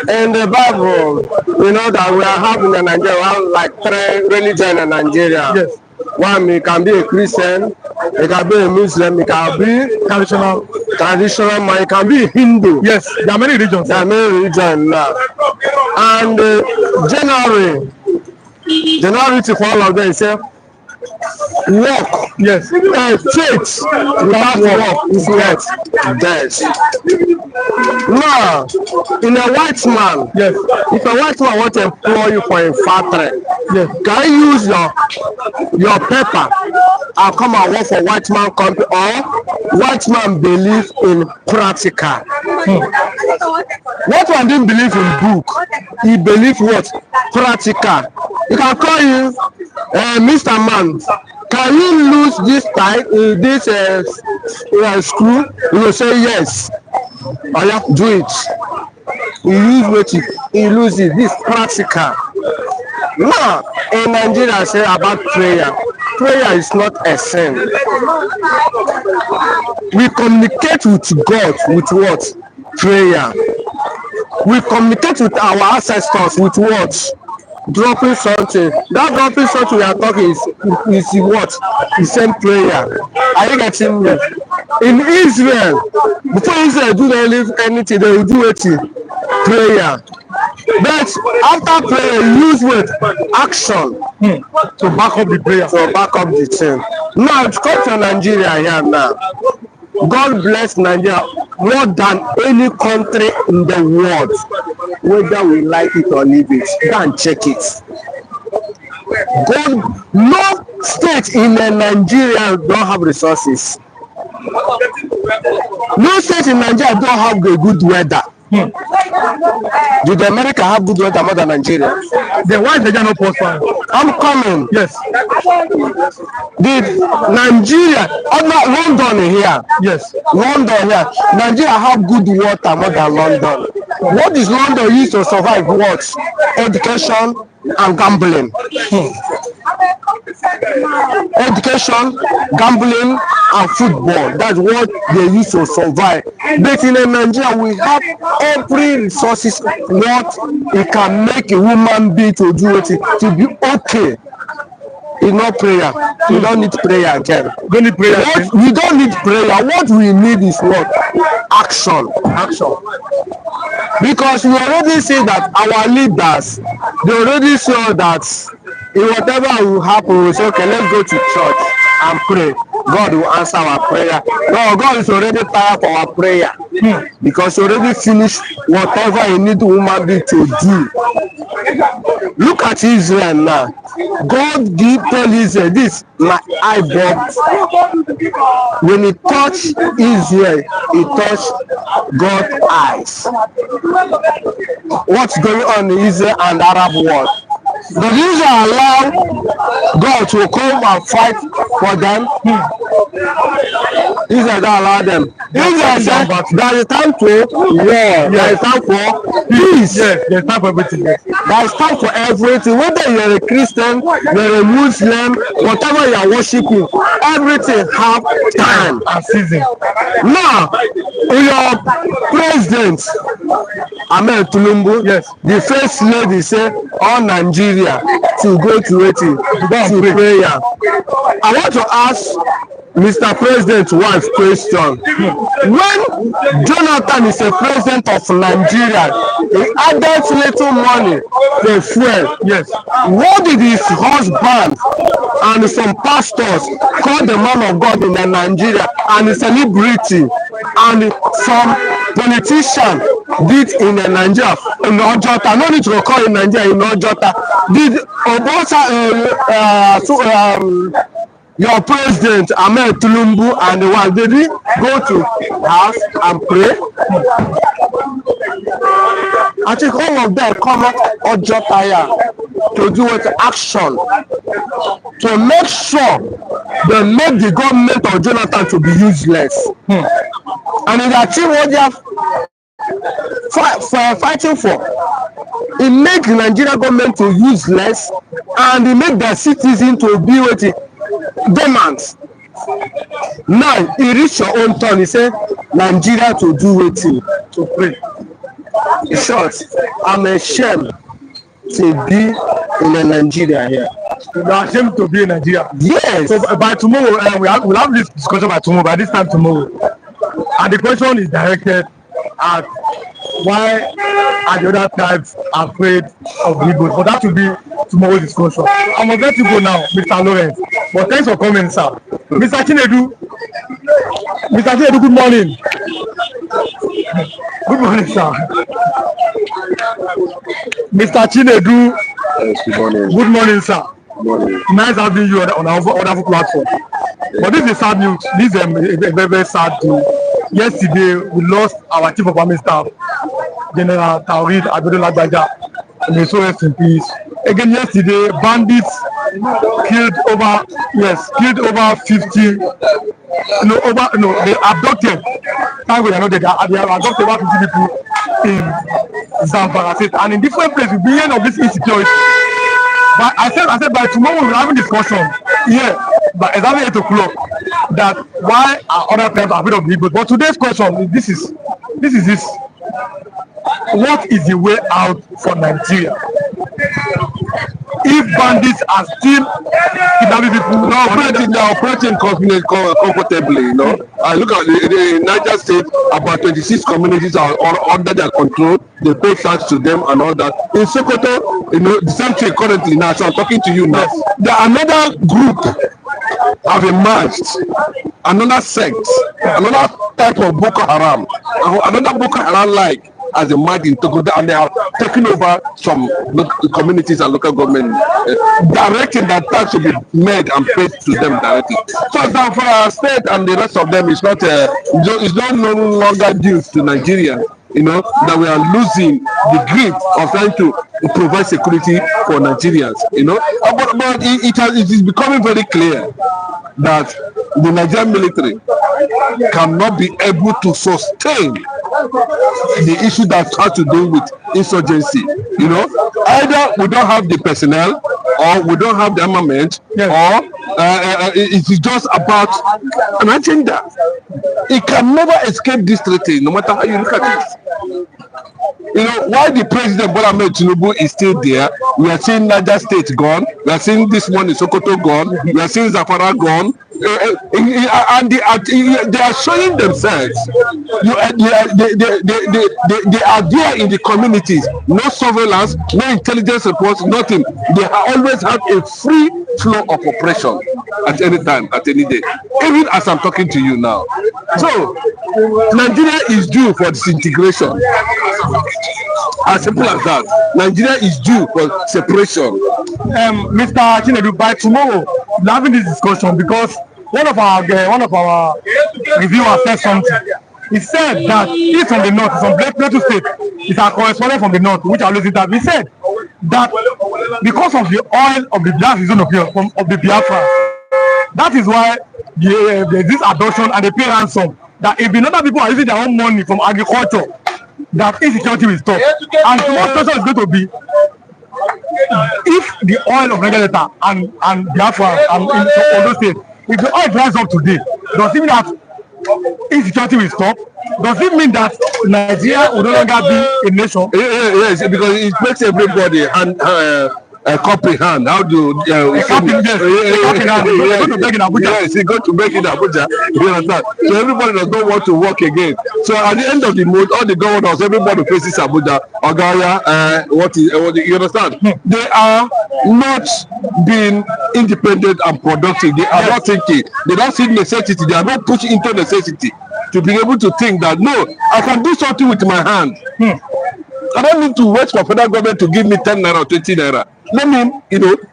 In the Bible, we know that we are having in Nigeria, we have like 3 religions in Nigeria. Yes. One, it can be a Christian, it can be a Muslim, it can be Traditional, man, it can be Hindu. yes, there are many religions. There are many religions now. And January for all of them is work. Yes. Faith without work is not death. Now, in a white man, Yes. if a white man wants to employ you for a factory, Yes. can you use your paper and come and work for white man company, or white man believe in practical? White man didn't believe in book. He believe what? Practical. He can call you, Mr. Man, can you lose this tie, this screw? You will say yes. Oh yeah, do it. You use what you lose it. This practical. Now, in Nigeria, I say about prayer. Prayer is not a sin. We communicate with God with what? Prayer. We communicate with our ancestors with what? Dropping something. That dropping something we are talking is what? The same prayer. Are you getting me? In Israel, before Israel do anything, they will do it. Prayer. But after prayer, you use what? Action. To back up the prayer. To back up the thing. Now, to come to Nigeria here now. God bless Nigeria more than any country in the world, whether we like it or leave it. Go and check it. God, no state in Nigeria don't have resources. No state in Nigeria don't have a good weather. Did America have good weather more than Nigeria? Then why is Nigeria not prosper? I'm coming. Yes. Did Nigeria, not London here? Yes. London here. Nigeria have good water more than London. What is London used to survive? What? Education and gambling. Education, gambling, and football. That's what they use to survive. But in Nigeria, we have every resources what it can make a woman be to do it to be okay. It's not prayer. We don't need prayer again. Don't need prayer. We don't need prayer. What we need is what? Action. Action. Because we already see that our leaders, they already saw that in whatever will happen, we say, okay, let's go to church and pray. God will answer our prayer. No, God is already tired for our prayer. Because he already finished whatever he need human being to do. Look at Israel now. God tell Israel this, my eyeball. When he touched Israel, he touched God's eyes. What's going on in Israel and Arab world? But Israel allow God to come and fight for them. Israel don't allow them. Israel said there is time for war. There is time for peace. Yes, there is time for everything. There is time for everything. Whether you are a Christian, you are a Muslim, whatever you are worshiping, everything have time and season. Now, your president, Ahmed Tinubu, yes, the first lady said, all Nigeria to go to prayer. I want to ask Mr. President's wife question. When Jonathan is a president of Nigeria, he added little money for fuel. Yes. What did his husband and some pastors call the man of God in Nigeria and a celebrity and some politician did in Nigeria, in Ojota, no need to call in Nigeria, in Ojota, did Obosa, your president Ahmed Tinubu and the wife, did he go to house and pray? I think all of them come out Ojota to do with action, to make sure they make the government of Jonathan to be useless. And in that thing what they are fighting for, it make the Nigerian government to useless, and it make their citizens to be with demands. Now he reach your own turn, he say Nigeria to do wetin, to pray. In short, I'm ashamed to be in Nigeria here. You are ashamed to be in Nigeria. Yes. So by tomorrow, we'll have this discussion by tomorrow. By this time tomorrow, and the question is directed at why are the other tribes afraid of the Igbos? But that will be tomorrow's discussion. I'm gonna let you go now, Mr. Lawrence. But thanks for coming, sir. Mr. Chinedu, good morning. Good morning, sir. Mr. Chinedu, Yes, good morning. good morning, sir. Good morning. Nice having you on our wonderful platform. But this is sad news. This is a very, very sad news. Yesterday, we lost our chief of army staff, General Taurid Abducts. May so rest in peace. Again, yesterday, bandits killed over 50. They abducted. Thank God they are not dead. They have abducted over 50 people in Zamfara state and in different places. Being of this insecurity. But I said by tomorrow we'll have a discussion here, by exactly 8 o'clock, that why are other tribes afraid of the Igbos. But today's question, this is this. What is the way out for Nigeria? If bandits are still kidnapping people, They're operating comfortably, you know. I look at the Niger State, about 26 communities are under their control. They pay tax to them and all that. In Sokoto, you know, the same thing currently now. So I'm talking to you now. There are another group have emerged, another sect, another type of Boko Haram, another Boko Haram like as a mind in Togo, and they are taking over some communities and local government, directing that tax to be made and paid to them directly. So Zamfara state and the rest of them is not no longer due to Nigeria. You know that we are losing the grip of trying to provide security for Nigerians. You know, but it is becoming very clear that the Nigerian military cannot be able to sustain the issue that has to do with insurgency. You know, either we don't have the personnel, or we don't have the armament, or it is just about an agenda. It can never escape this treaty, no matter how you look at it. You know, while the president Bola Ahmed Tinubu is still there, we are seeing Niger State gone, we are seeing this one in Sokoto gone, we are seeing Zamfara gone, and they are showing themselves. They are there in the communities, no surveillance, no intelligence reports, nothing. They always have a free flow of operation at any time, at any day, even as I'm talking to you now. So Nigeria is due for disintegration. As simple as that. Nigeria is due for separation. Mr. Chinedu, by tomorrow we're having this discussion because one of our reviewers said something. He said that he's from the north, he's from Plateau State. He's our correspondent from the north, which I always interview. He said that because of the oil of the zone of the Biafra, that is why there's this adoption and they pay ransom. That if the other people are using their own money from agriculture, that insecurity will stop. And tomorrow's question is going to be, if the oil of Niger Delta and Biafra and in Ondo State, if the oil dries up today, does it mean that insecurity will stop? Does it mean that Nigeria will no longer be a nation? Yes, because it makes everybody comprehend how to go to beg in Abuja. Yes, he go to beg in Abuja. You understand? So everybody does not want to work again. So at the end of the month, all the governors, everybody faces Abuja, Ogaya, you understand? They are not being independent and productive. They are not thinking. They don't see necessity. They are not pushing into necessity. to be able to think that no, I can do something with my hand. I don't need to wait for federal government to give me 10 naira or 20 naira. Let me,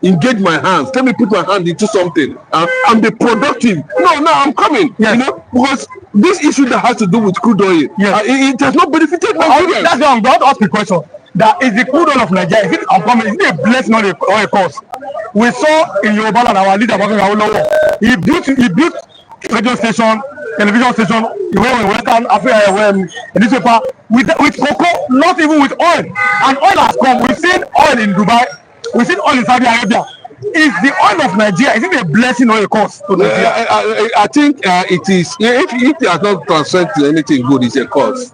engage my hands. Let me put my hand into something and be productive. No, I'm coming. Yes. Because this issue that has to do with crude oil, it has not benefited Nigerians. That's why I'm going to ask the question. That is the crude oil of Nigeria. Is it uncommon? Is it a blessing or a curse? We saw in Yoruba land our leader, he built radio station, television station, in Western Africa, a newspaper with cocoa, not even with oil. And oil has come. We've seen oil in Dubai. We've seen oil in Saudi Arabia. Is the oil of Nigeria, is it a blessing or a curse to Nigeria? I think it is. If it has not transferred to anything good, it's a curse.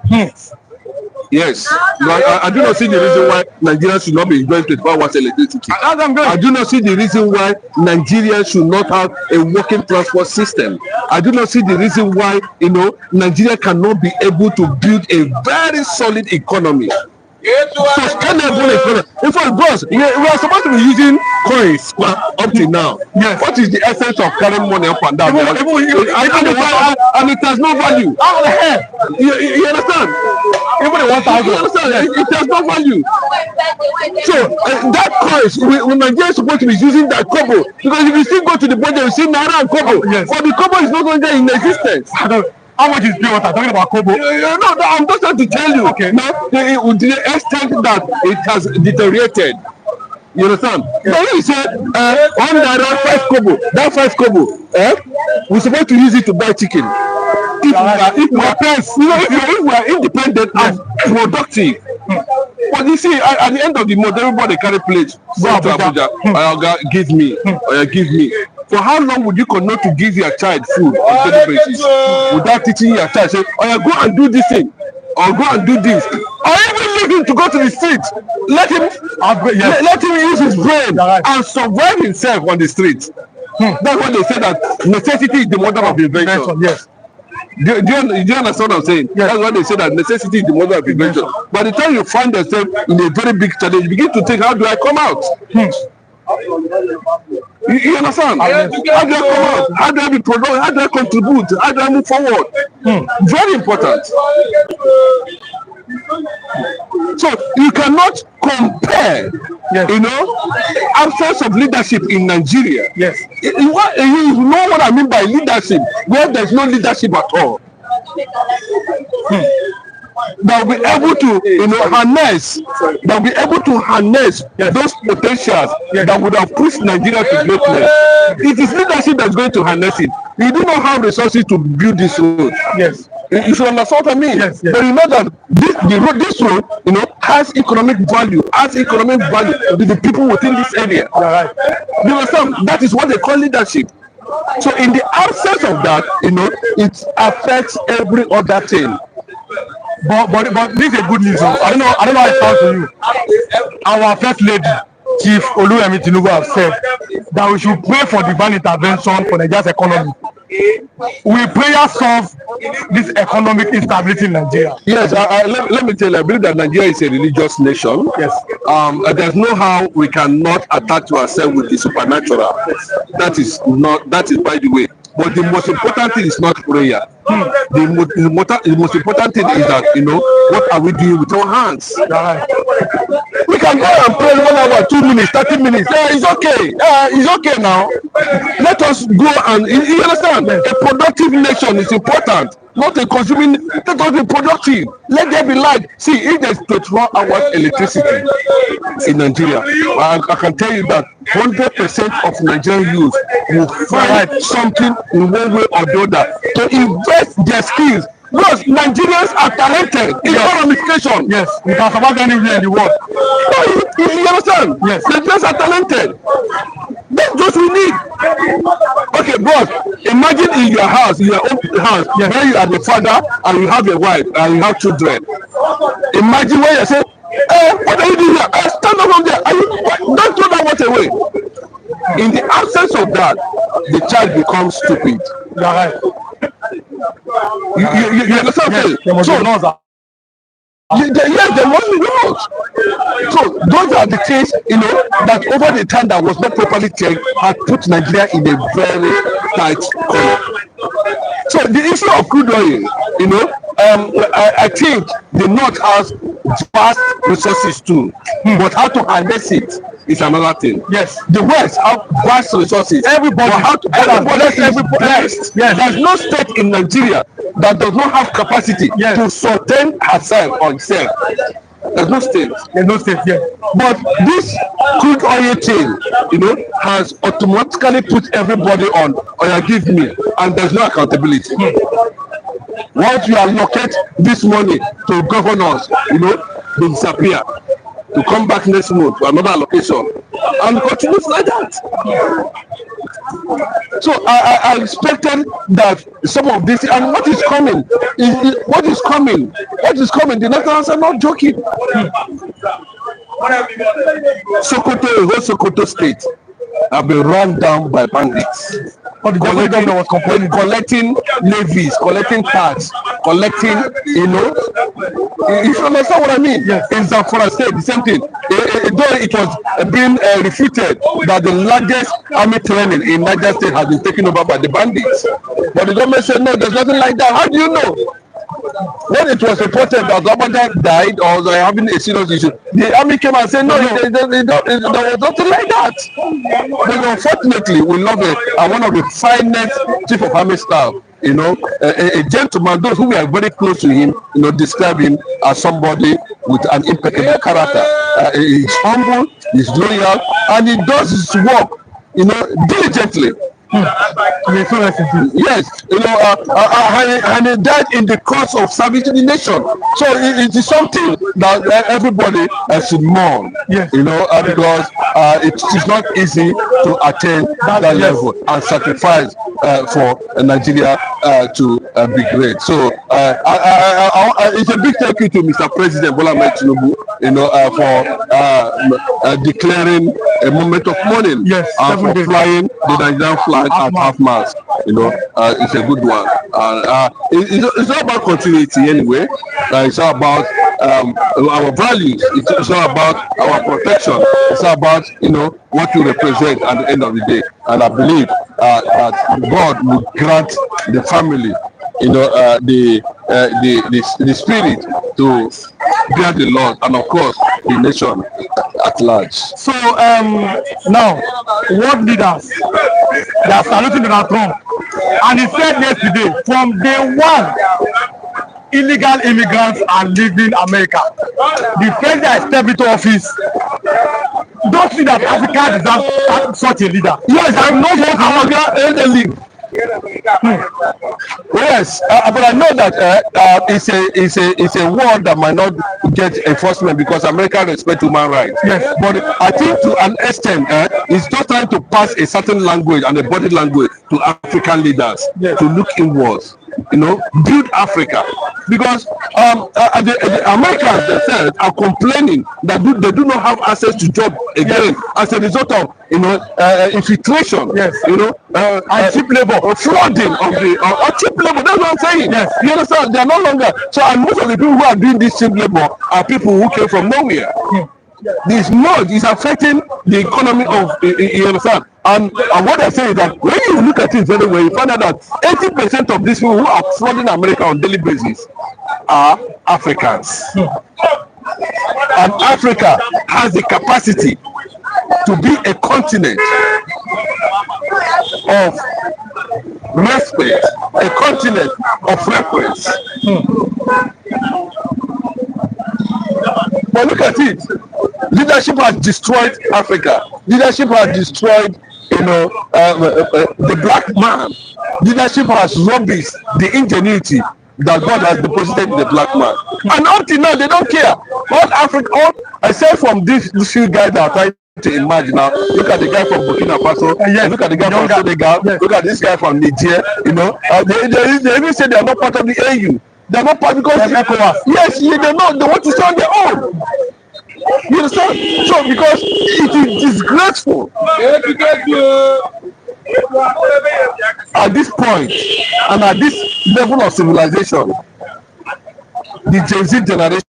Yes, but I do not see the reason why Nigeria should not be enjoying 24 hours electricity. I do not see the reason why Nigeria should not have a working transport system. I do not see the reason why Nigeria cannot be able to build a very solid economy. Sustainable economy. In fact, boss, we are supposed to be using coins up to now. Yes. What is the essence of carrying money up and down? And it has no value. How the hell? You understand? Even the 1,000. You understand? It has no value. So that coins, Nigeria is supposed to be using that kobo, because if you still go to the budget, you see naira and kobo. Yes. But the kobo is no longer in existence. How much is pure water? Talking about kobo. No, I'm just trying to tell you. Okay. Now, to the extent that it has deteriorated. You understand? Now you said 1 naira 5 kobo. That 5 kobo, we're supposed to use it to buy chicken. If we are independent and productive. But you see, at the end of the month, everybody carry plates. Go to Abuja. Give me. For how long would you continue to give your child food on daily basis without teaching your child, say, go and do this thing, or go and do this, or even leave him to go to the street? Let him use his brain and survive himself on the street. That's why they say that necessity is the mother of invention. Yes. Do you understand what I'm saying? Yes. That's why they say that necessity is the mother of invention. By the time you find yourself in a very big challenge, you begin to think, how do I come out? You understand? How do I come out? How do I be productive? How do I contribute? How do I move forward? Very important. So you cannot compare, absence of leadership in Nigeria. Yes. You know what I mean by leadership, where there's no leadership at all. That will be able to harness, those potentials that would have pushed Nigeria to greatness. It is leadership that's going to harness it. You do not have resources to build this road. Yes. You should understand what I mean. Yes. But you know that this road, has economic value. To the people within this area. Right. You understand? That is what they call leadership. So in the absence of that, it affects every other thing. But this is a good news. I don't know how it sounds to you. Our first lady, Chief Oluyemi Tinubu, have said that we should pray for divine intervention for Nigeria's economy. Will prayer solve this economic instability in Nigeria? Yes, let me tell you, I believe that Nigeria is a religious nation. Yes. There's no how we cannot attach to ourselves with the supernatural. That is by the way. But the most important thing is not prayer. The most important thing is that, what are we doing with our hands? We can go and pray 1 hour, 2 minutes, 30 minutes. It's okay. It's okay now. Let us go and, you understand? A productive nation is important. Not a consuming, let us be productive. Let there be light. See, if there's 24 hours electricity in Nigeria, I can tell you that 100% of Nigerian youth will find something in one way or the other to invest their skills. Because Nigerians are talented in communication. Yes, we can survive anywhere in the world. You understand? Yes. Nigerians are talented. That's what we need. Okay, boss, imagine in your house, in your own house, where you are the father and you have a wife and you have children. Imagine when you say, what are you doing here? Stand up from there. Don't throw that water away. In the absence of that, the child becomes stupid. You're right. You understand? Yes, yes, there must be laws. So those are the things, that over the time that was not properly checked had put Nigeria in a very tight corner. So the issue of crude oil, You know, I think the North has vast resources too, but how to harness it is another thing. Yes. The West have vast resources. Everybody, Everybody blessed. Yes. There's no state in Nigeria that does not have capacity to sustain herself or itself. There's no state. There's no state here. But this crude oil thing, you know, has automatically put everybody on, give me, and there's no accountability. Once you allocate this money to governors, you know, they disappear to come back next month to another allocation and continues like that. So I expected that some of this, and what is coming, the Nationals are not joking. Sokoto State have been run down by bandits. Collecting levies, collecting tax, collecting, you know, if you understand what I mean. Yes. In Zamfara State, the same thing. Though it was being refuted that the largest army training in Niger State has been taken over by the bandits. But the government said, no, there's nothing like that. How do you know? When it was reported that Zamfara died or they are having a serious issue, the army came and said, no, there was nothing like that. But unfortunately, we love it. And one of the finest chief of army staff, you know, a gentleman, those who were very close to him, you know, describe him as somebody with an impeccable character. He's humble, he's loyal, and he does his work, you know, diligently. Yes, you know, and he died in the course of service to the nation. So it is something that everybody should mourn. Yes. You know, because it is not easy to attain that level and sacrifice for Nigeria to be great. So it's a big thank you to Mr. President Bola Ahmed Tinubu, you know, for declaring a moment of mourning, and for flying the Nigerian flag at half-mast. You know, it's a good one. It's not about continuity anyway. It's all about our values. It's all about our protection. It's all about, you know, what you represent at the end of the day. And I believe that God will grant the family, you know, the spirit to bear the Lord, and of course the nation at large. So now, world leaders, they are saluting Donald Trump, and he said yesterday, from day one, illegal immigrants are leaving America. The president stepped into office. Don't see that Africa deserves such a leader. Yes, I'm not for Africa. Yes, but I know that it's a word that might not get enforcement because America respects human rights. Yes, but I think to an extent, it's just trying to pass a certain language and a body language to African leaders to look inwards. You know, build Africa, because the Americans themselves are complaining that they do not have access to jobs again as a result of, you know, infiltration. Yes. You know, and cheap labor, flooding of the cheap labor. That's what I'm saying. Yes. You understand? They are no longer. So, and most of the people who are doing this cheap labor are people who came from nowhere. This mud is affecting the economy of, you understand? And what I say is that when you look at it very well, you find out that 80% of these people who are flooding America on a daily basis are Africans. And Africa has the capacity to be a continent of respect, a continent of reference. But look at it. Leadership has destroyed Africa. Leadership has destroyed, you know, the black man. Leadership has rubbished the ingenuity that God has deposited in the black man. And until now, they don't care. All Africa, aside from these few guys that are trying to emerge now, look at the guy from Burkina Faso, look at the guy from Senegal, look at this guy from Niger, you know, they even say they are not part of the AU. They are not part because yes, they know they want to stand their own. You understand? So because it is disgraceful at this point and at this level of civilization, the Gen Z generation,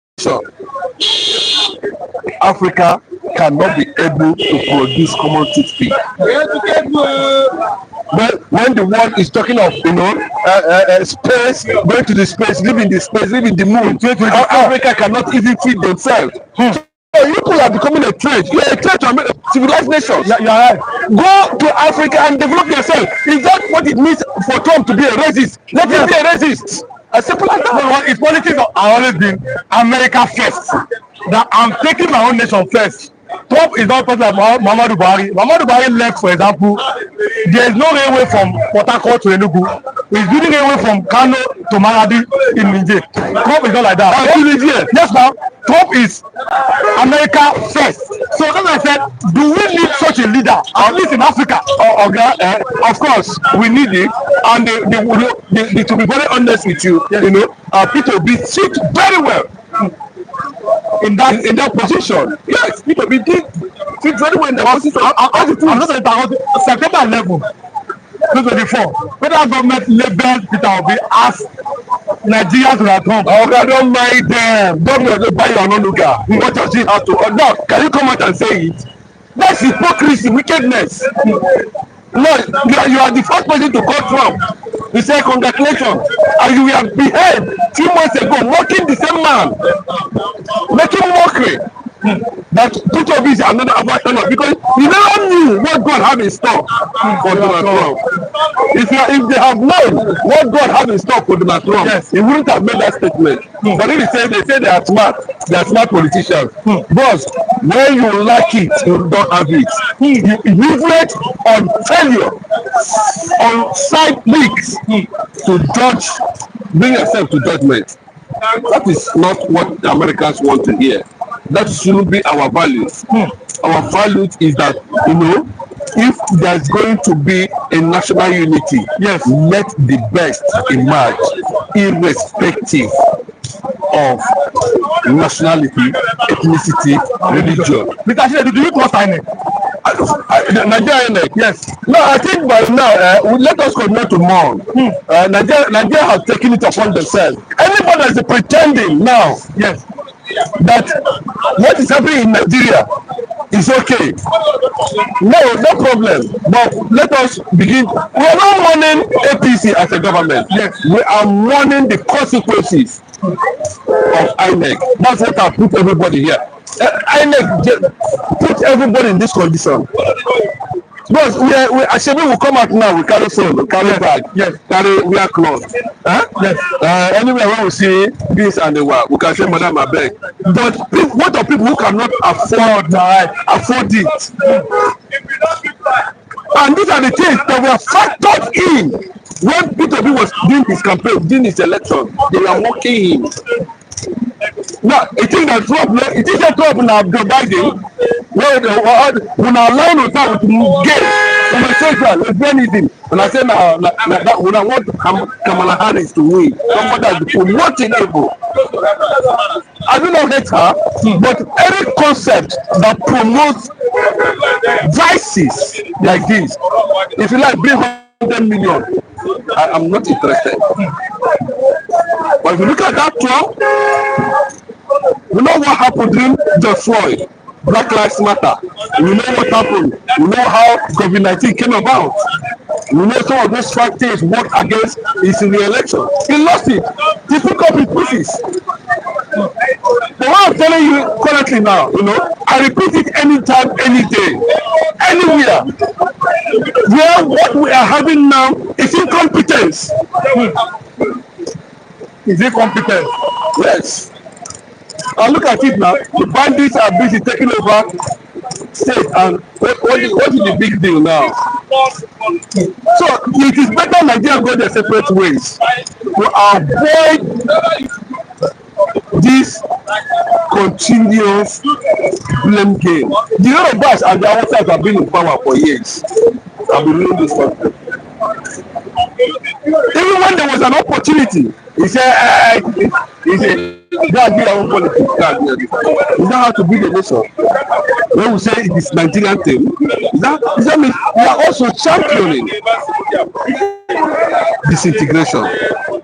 Africa cannot be able to produce common toothpick. Well, when the world is talking of, space, going to the space, living the moon, how Africa cannot even feed themselves. So you people are becoming a threat. You are a threat to civilized nations. Yeah, you are right. Go to Africa and develop yourself. Is that what it means for Trump to be a racist? Let him be a racist. As simple as that. No, his politics have always been America first. That I'm taking my own nation first. Trump is not person like Muhammadu Buhari. Muhammadu Buhari left, for example, there is no railway from Port Harcourt to Enugu. He's building railway from Kano to Maradi in Niger. Trump is not like that. Yes, ma'am. Trump is America first. So as I said, do we need such a leader, at least in Africa? Of course, we need it. And to be very honest with you, Peter B sit very well in that position. Yes, Peter B did fit very well in that position. I'm not about September 11, 2024. Federal government labeled Peter Obi as Nigerians who are Trump. I don't mind them. Don't buy your non-looker. What does he have to? No, can you come out and say it? That's hypocrisy, wickedness. No, you are the first person to call Trump. You say congratulations, and you have behaved 2 months ago mocking the same man, making mockery. That Peter Obi is another avatar because you never knew what God had in store for Donald Trump. If they have known what God had in store for Donald Trump, yes, he wouldn't have made that statement. But if they say they are smart politicians. But when you lack it, you don't have it. You leverage on failure, on side leaks to judge, bring yourself to judgment. That is not what the Americans want to hear. That shouldn't be our values. Our values is that, if there's going to be a national unity, yes, let the best emerge, irrespective of nationality, ethnicity, religion. Mr. Chile, do you trust INEC? Nigeria INEC? Yes. No, I think by now, let us continue to mourn. Nigeria has taken it upon themselves. Anybody that is pretending now, yes, that what is happening in Nigeria is okay. No problem. But let us begin. We are not mourning APC as a government. Yes. We are mourning the consequences of INEC. That's what I put everybody here. INEC put everybody in this condition. Because we actually will come out now, we carry phone, we carry bag, yes, carry wear cloth. Yes. Anywhere when we see this and we can say, Madam, I beg. But what are people who cannot afford it? And these are the things that were factored in when Peter B was doing his campaign, doing his election. They were mocking him. Now, it is a Trump now, Joe Biden. When I line with that with gay, conversation, with anything, and I say now, that when I want Kamala Harris to win, somebody that is promoting evil. I do not hate her, but any concept that promotes vices like this, if you like, bring 100 million, I'm not interested. But if you look at that Trump, we know what happened during George Floyd, Black Lives Matter. We know what happened. We know how COVID-19 came about. We know some of those factors worked against his re-election. He lost it. He took up his pieces. But what I'm telling you currently now, I repeat it anytime, any day, anywhere. Where what we are having now is incompetence. Is it competent? Yes. And look at it now. The bandits are busy taking over state, and what is the big deal now? So it is better Nigeria go their separate ways to avoid this continuous blame game. The Yorubas and the Hausas have been in power for years. I've been doing this country. Even when there was an opportunity, he said, God, be our own politics. Is that how to build a nation? When we say it is Nigerian thing, does that mean we are also championing disintegration?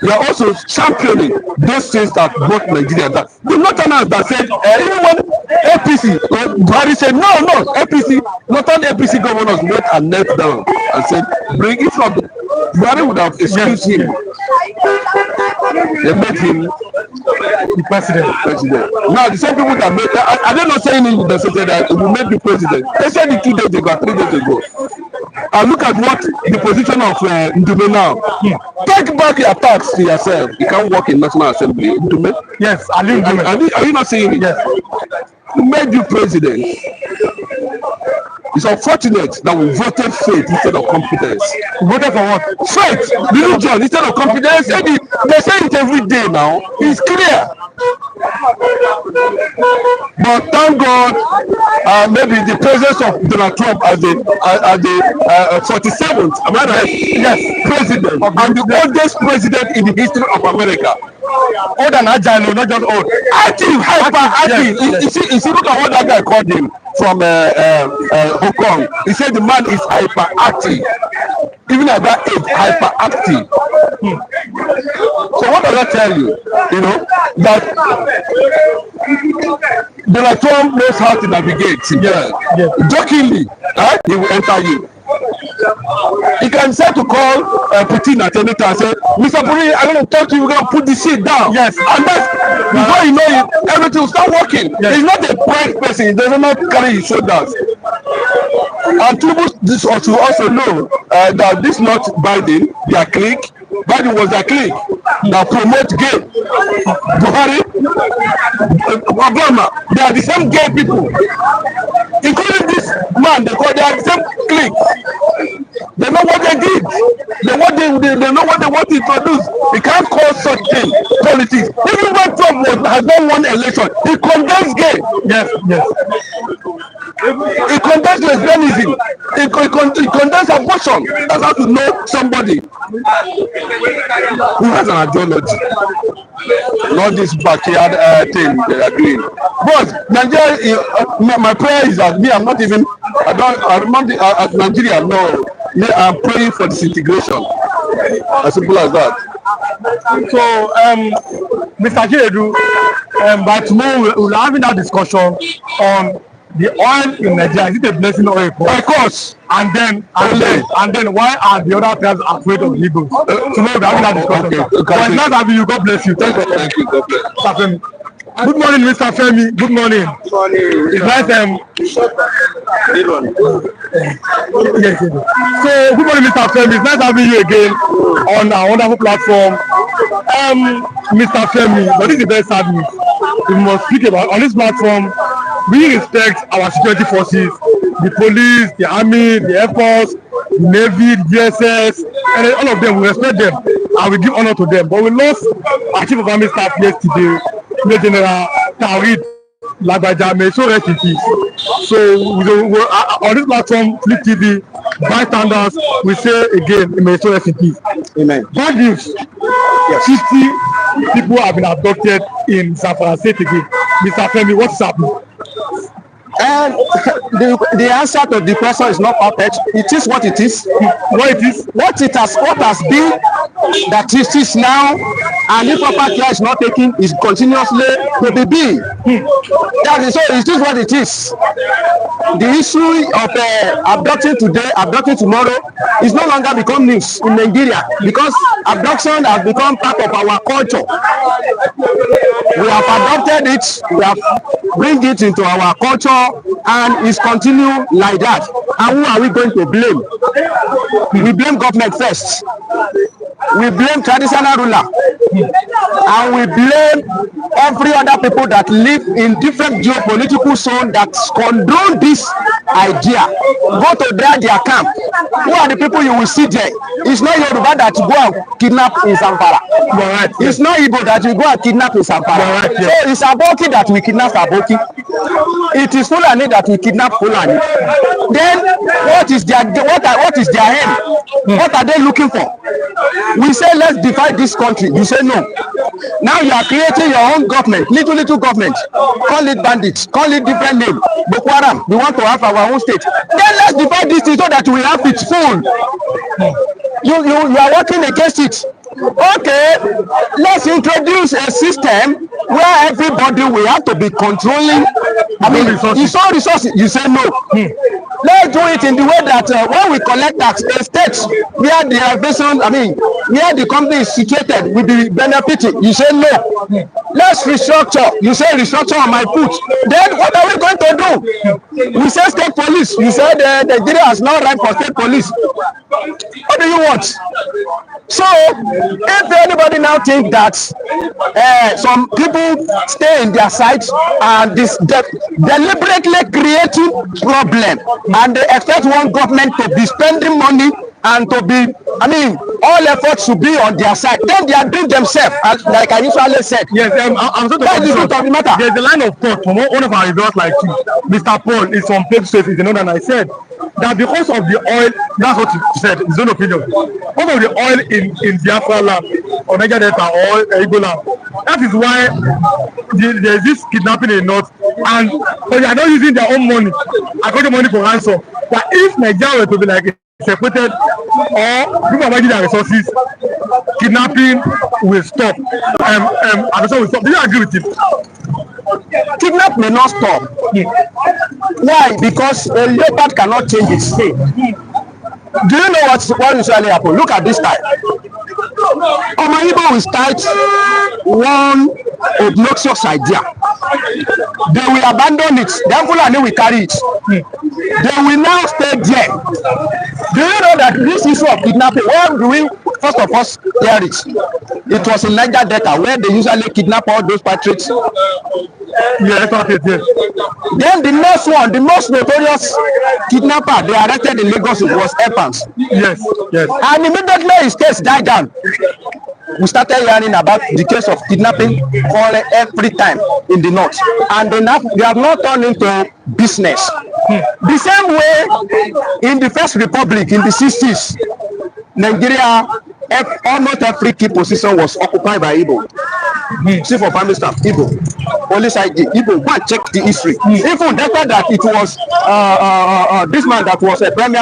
We are also championing those things that brought Nigeria down. The Northerners that said, even when APC, Buhari said, no, APC, Northern APC governors went and knelt down and said, bring it from Buhari would have excused him. They made him the president. Now the same people that made are they not saying in the state that we made the president? They said it 2 days ago, 3 days ago. And look at what the position of Ndume now. Take back your tax to yourself. You can't work in National Assembly. Ndume? Yes, Ali Ndume. Are you not saying it? Yes. Who made you president? It's unfortunate that we voted faith instead of competence. Voted for what? Faith, religion instead of competence. They say it every day now. It's clear. But thank God, maybe the presence of Donald Trump as the 47th, am I right? Yes, president, and the oldest president in the history of America. Old and agile, not just old. Active, hyperactive. You see, look at what that guy called him from Hong Kong. He said the man is hyperactive. Even at that age, hyperactive. So what does that tell you? You know, that Donald Trump knows how to navigate. Yes. Jokingly, he will enter you. He can start to call Putin at any time and say, Mr. Putin, I'm going to talk to you, we're going to put the seat down. Yes. And that's, before you know it, everything will start working. Yes. He's not a pride person, he does not carry his shoulders. And people also know that this not Biden, their clique. Biden was their clique that promote gay. Buhari, Obama, they are the same gay people. Including this man, they are the same clique. They know what they did. They know what they want to introduce. They can't call such thing politics. Even when Trump has not won election, he condemns gay. Yes. He condemns lesbianism. He condemns abortion. That's how to know somebody who has an ideology. Not this backyard thing they are doing. But Nigeria, my prayer is that me, I'm not Nigeria, no. Me, I'm praying for disintegration. As simple as that. So, Mr. Chinedu, by tomorrow we'll having that discussion on the oil in Nigeria. Is it a blessing or a curse? Of course. And then why are the other tribes afraid of Igbos? Tomorrow we'll having that discussion. Okay. But it's nice having you. God bless you. Thank you. God bless. Good morning, Mr. Femi. Good morning. Good morning. It's nice. Yes. So, good morning, Mr. Femi. It's nice having you again on our wonderful platform. Mr. Femi, but this is very sad news. We must speak about on this platform. We respect our security forces, the police, the army, the air force, the navy, the DSS, and all of them. We respect them and we give honor to them. But we lost our chief of army staff yesterday, Major General Tawhid Lagbaja. May so rest in peace. So we're on this platform, Flip TV, bystanders, we say again, may so rest in peace. Amen. Bad news. Yes. 50 people have been abducted in Zamfara State again. Mr. Femi, what's happening? And the answer to the question is not perfect. It is what it is. What it is? What has been, that it is now, and if proper care is not taken, is continuously to be being. That is, so it is what it is. The issue of abducting today, abducting tomorrow, is no longer become news in Nigeria because abduction has become part of our culture. We have adopted it, we have bring it into our culture, and it's continue like that. And who are we going to blame? We blame government first. We blame traditional ruler, and we blame every other people that live in different geopolitical zone that condone this idea. Go to their camp. Who are the people you will see there? It's not Yoruba that go and kidnap in Zamfara. Right. It's not Igbo that will go and kidnap in Zamfara. Right. So it's Aboki that we kidnap Aboki. It is Fulani that we kidnap Fulani. Then what is their aim? What are they looking for? We say let's divide this country. You say no. Now you are creating your own government, little government. Call it bandits, call it different name. Boko Haram. We want to have our own state. Then let's divide this thing so that we have it full. You are working against it. Okay, let's introduce a system where everybody will have to be controlling. I mean, it's all resources. You say no. let's do it in the way that when we collect tax, a state where the organization, I mean, where the company is situated will be benefiting. You say no. Let's restructure. You say restructure on my foot. Then what are we going to do? We say state police. You say the Nigeria has no right for state police. What do you want? So if anybody now think that some people stay in their sites and this deliberately creating problem, and they expect one government to be spending money and to be, I mean, all efforts should be on their side, then they are doing themselves, like I usually said. Yes, I'm sort of that's the truth of the matter. There's a line of thought from one of our results, like Mr. Paul is from Page State, you know, and I said that because of the oil, that's what he said, his own opinion, because of the oil in Zamfara land or Niger Delta or Igbo land, that is why there's this kidnapping in the north, and so they are not using their own money, according money for ransom. But if Nigeria were to be like separated or people are managing their resources, kidnapping will stop. Will stop. Do you agree with him? Kidnap may not stop. Why? Because a leopard cannot change its state. Do you know what usually happen? Look at this time. Omo Igbo will start one obnoxious idea. They will abandon it. Then Fulani will carry it. They will now stay there. Do you know that this issue of kidnapping, where do we first of all hear it? It was in Niger Delta where they usually kidnap all those patriots. Yeah, that's it, yes. Then the next one, the most notorious kidnapper they arrested in Lagos was Evans. Yes, yes. And immediately his case died down. We started hearing about the case of kidnapping every time in the north, and they have not turned into business. The same way in the First Republic in the 60s, Nigeria, almost every key position was occupied by Igbo. Chief of Army Staff, Igbo. Police IG, Igbo. Go and check the history. Even after that, it was this man that was a prime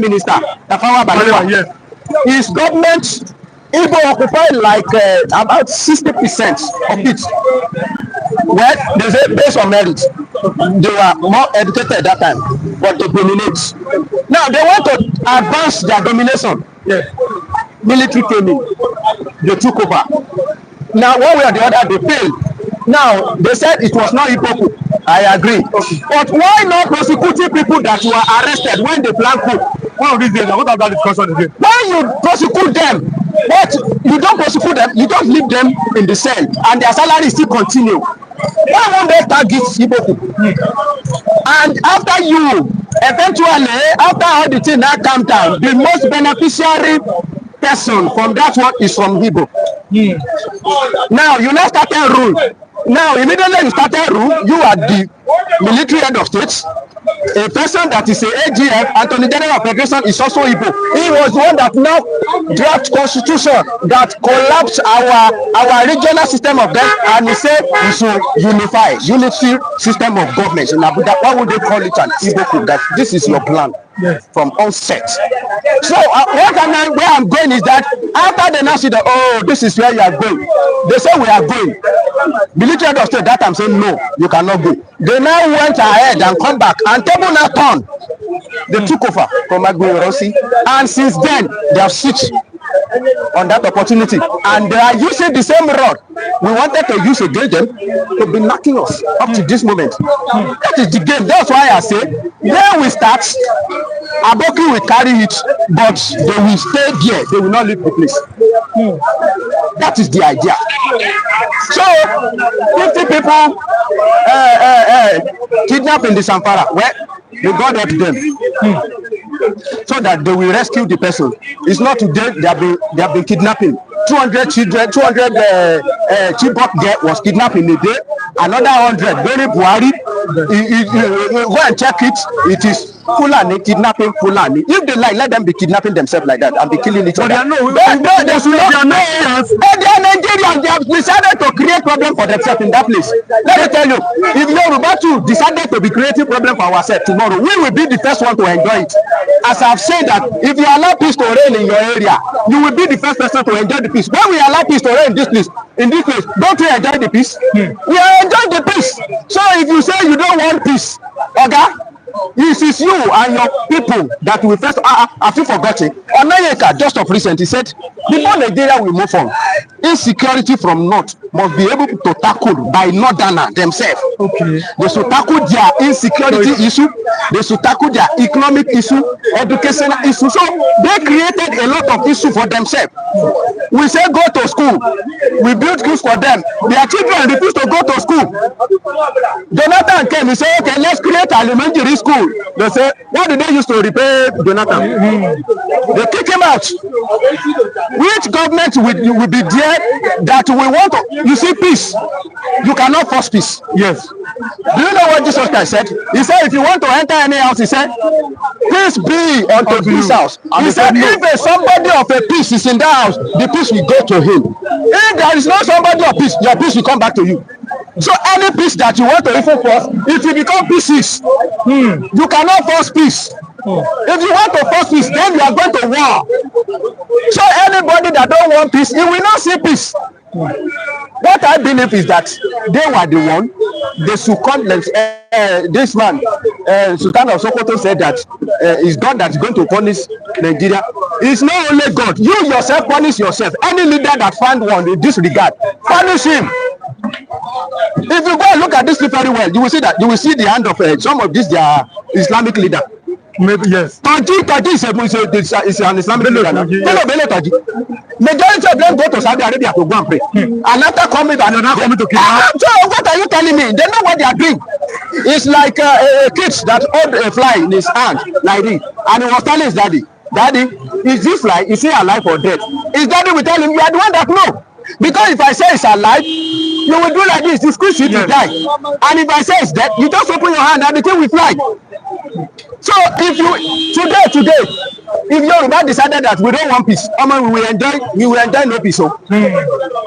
minister, Tafawa Balewa. Yes. His government, Igbo occupied like about 60% of it. Well, they say based on merit, they were more educated at that time, but they dominate. Now they want to advance their domination. Yes. Military came in, they took over. Now one way or the other, they failed. Now they said it was not Igbo. I agree. But why not prosecuting people that were arrested when they plan coup? One of these days, what about that discussion again? When you prosecute them, but you don't prosecute them, you just leave them in the cell, and their salary still continue. Why won't they target Igbo? And after you, eventually, after all the thing now calm down, the most beneficiary person from that one is from Igbo. Now you now started rule. Now immediately you started rule, you are the military head of state. A person that is a AGF, Attorney General of Federation, is also Igbo. He was the one that now draft constitution that collapsed our regional system of government, and he said we should unify, unity system of government in Abuja. Why would they call it an Igbo coup? That this is your plan. Yes. From onset. So where I'm going is that after they now see that, oh, this is where you are going, they say we are going. Military head of state that time saying no, you cannot go. They now went ahead and come back, and table now turned. They took over from Rossi, and since then they have switched on that opportunity, and they are using the same rod we wanted to use against them to be knocking us up to this moment. That is the game. That's why I say when we start, Aboki will carry it, but they will stay there. They will not leave the place. That is the idea. So 50 people kidnapped in the Zamfara. Well, they God help them so that they will rescue the person. It's not today they have been kidnapping. 200 children, 200 Chibok girl was kidnapped in a day. Another 100 very Buhari. Go and check it. It is Fulani kidnapping Fulani. If they like, let them be kidnapping themselves like that and be killing each other. They are Nigerians. They have decided to create problem for themselves in that place. Let me tell you, if Yoruba too decided to be creating problem for ourselves tomorrow, we will be the first one to enjoy it. As I've said that if you allow peace to reign in your area, you will be the first person to enjoy the peace. When we allow peace to reign in this place, don't we enjoy the peace? We are enjoying the peace. So if you say you don't want peace, okay, It is you and your people that will first. Have you forgotten? Onayeka, just of recent, he said, before Nigeria will move on, insecurity from north must be able to tackle by northerner themselves. Okay. They should tackle their insecurity issue. They should tackle their economic issue, educational issue. So they created a lot of issue for themselves. We say go to school. We build schools for them. Their children refuse to go to school. Jonathan came. He said, okay, let's create elementary school. They say, what did they use to repay Jonathan? They kick him out. Which government will be there that we want to, you see, peace? You cannot force peace. Yes. Do you know what Jesus Christ said? He said, if you want to enter any house, he said, peace be unto this house. He said, if somebody of a peace is in that house, the peace will go to him. If there is not somebody of peace, your peace will come back to you. So any peace that you want to even force, if you become pieces, you cannot force peace. If you want to force peace, then you are going to war. So anybody that don't want peace, he will not see peace. What I believe is that they were the one. They succumbed. This man, Sultan of Sokoto, said that it's God that's going to punish Nigeria. It's not only God. You yourself punish yourself. Any leader that find one in this regard, punish him. If you go and look at this very well, you will see that you will see the hand of some of these their Islamic leader. Maybe yes. Taji is an Islamic leader. Majority of them go to Saudi Arabia to go and pray. And after coming back, to kill. So what are you telling me? They know what they are doing. It's like a kid that hold a fly in his hand like this, and he was telling his daddy, "Daddy, is this fly? Is he alive or dead?" His daddy will tell him, "You are the one that know." Because if I say it's alive, you will do like this. You squeeze it to die. And if I say it's dead, you just open your hand and the thing will fly. So if you today, if Yoruba decided that we don't want peace, we will enjoy no peace. So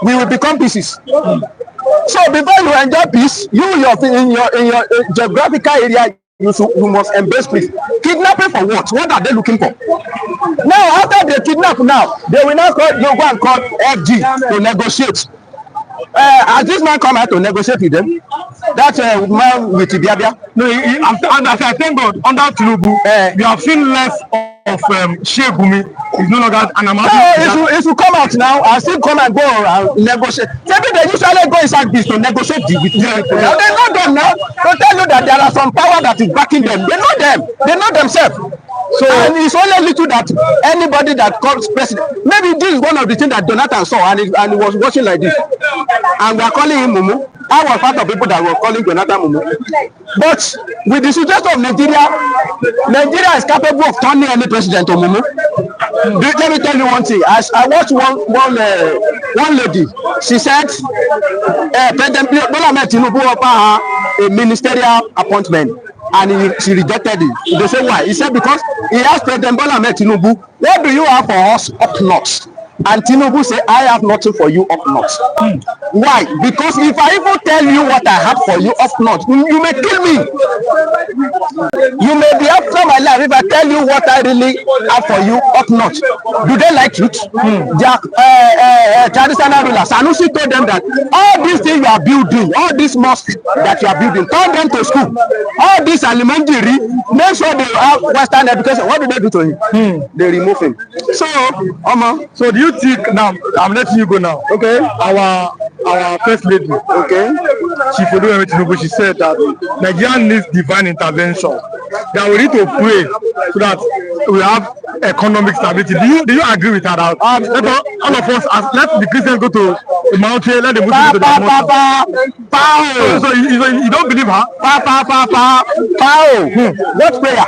we will become pieces. So before you enjoy peace, in your geographical area, you must embrace peace. Kidnapping for what? What are they looking for? Now after they kidnap, they will now go and call FG to negotiate. Has this man come out to negotiate with them? That man with Ibiabia? No, and as I thank God, under Tinubu, we have seen less of Sheikh Gumi. He's no longer an amateur. No, it will come out now and still come and go and negotiate. Maybe they usually go inside this to negotiate with people. Now they know them now. They tell you that there are some power that is backing them. They know them. They know themselves. So and it's only little that anybody that comes president. Maybe this is one of the things that Jonathan saw and he was watching like this. And we are calling him Mumu. I was part of people that were calling Jonathan Mumu. But with the situation of Nigeria is capable of turning any president to Mumu. Let me tell you one thing. As I watched one lady, she said President Bola Ahmed Tinubu offered her a ministerial appointment. And she rejected it. They say why? He said because he asked President Bola Ahmed Tinubu, what do you have for us up north? And Tinubu said, I have nothing for you up north. Why? Because if I even tell you what I have for you up north, you may kill me. You may be after my life if I tell you what I really have for you up north. Do they like truth? Their traditional rulers, Sanusi told them that all these things you are building, all these mosques that you are building, turn them to school. All this elementary, make sure they have Western education. What do they do to him? They remove him. So do you think now? I'm letting you go now. Okay. Our first lady. Okay. Chief Oluwemi Tinubu, she said that Nigeria needs divine intervention. That we need to pray so that we have economic stability. Do you agree with that? Let all of us, let the Christians go to the mountain, let the Muslims go to the mountain. So you don't believe her? What prayer?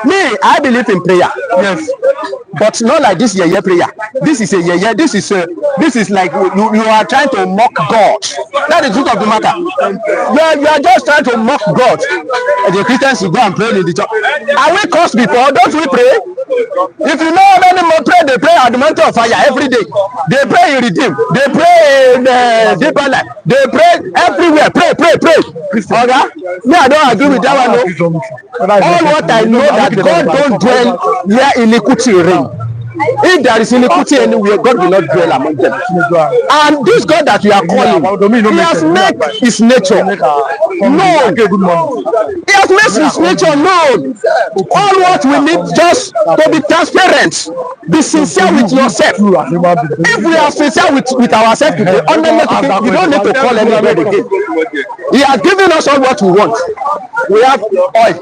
Me, I believe in prayer. Yes. But not like this yeye prayer. This is a yeye. This is like you are trying to mock God. That is the truth of the matter. You are just trying to mock God. And the Christians will go and pray in the church. Are we cursed before? Don't we pray? If you know how many more pray, they pray at the mountain of fire every day. They pray in Redeem. They pray in Deeper Life. They pray everywhere. Pray. Okay? Me, I don't agree with that one. No. All what I know that God don't dwell where iniquity reign. If there is iniquity anywhere, God will not dwell among them. And this God that you are calling, he has made his nature known. He has made his nature known. All what we need just to be transparent, be sincere with yourself. If we are sincere with ourselves today, we don't need to call anybody again. He has given us all what we want. We have oil,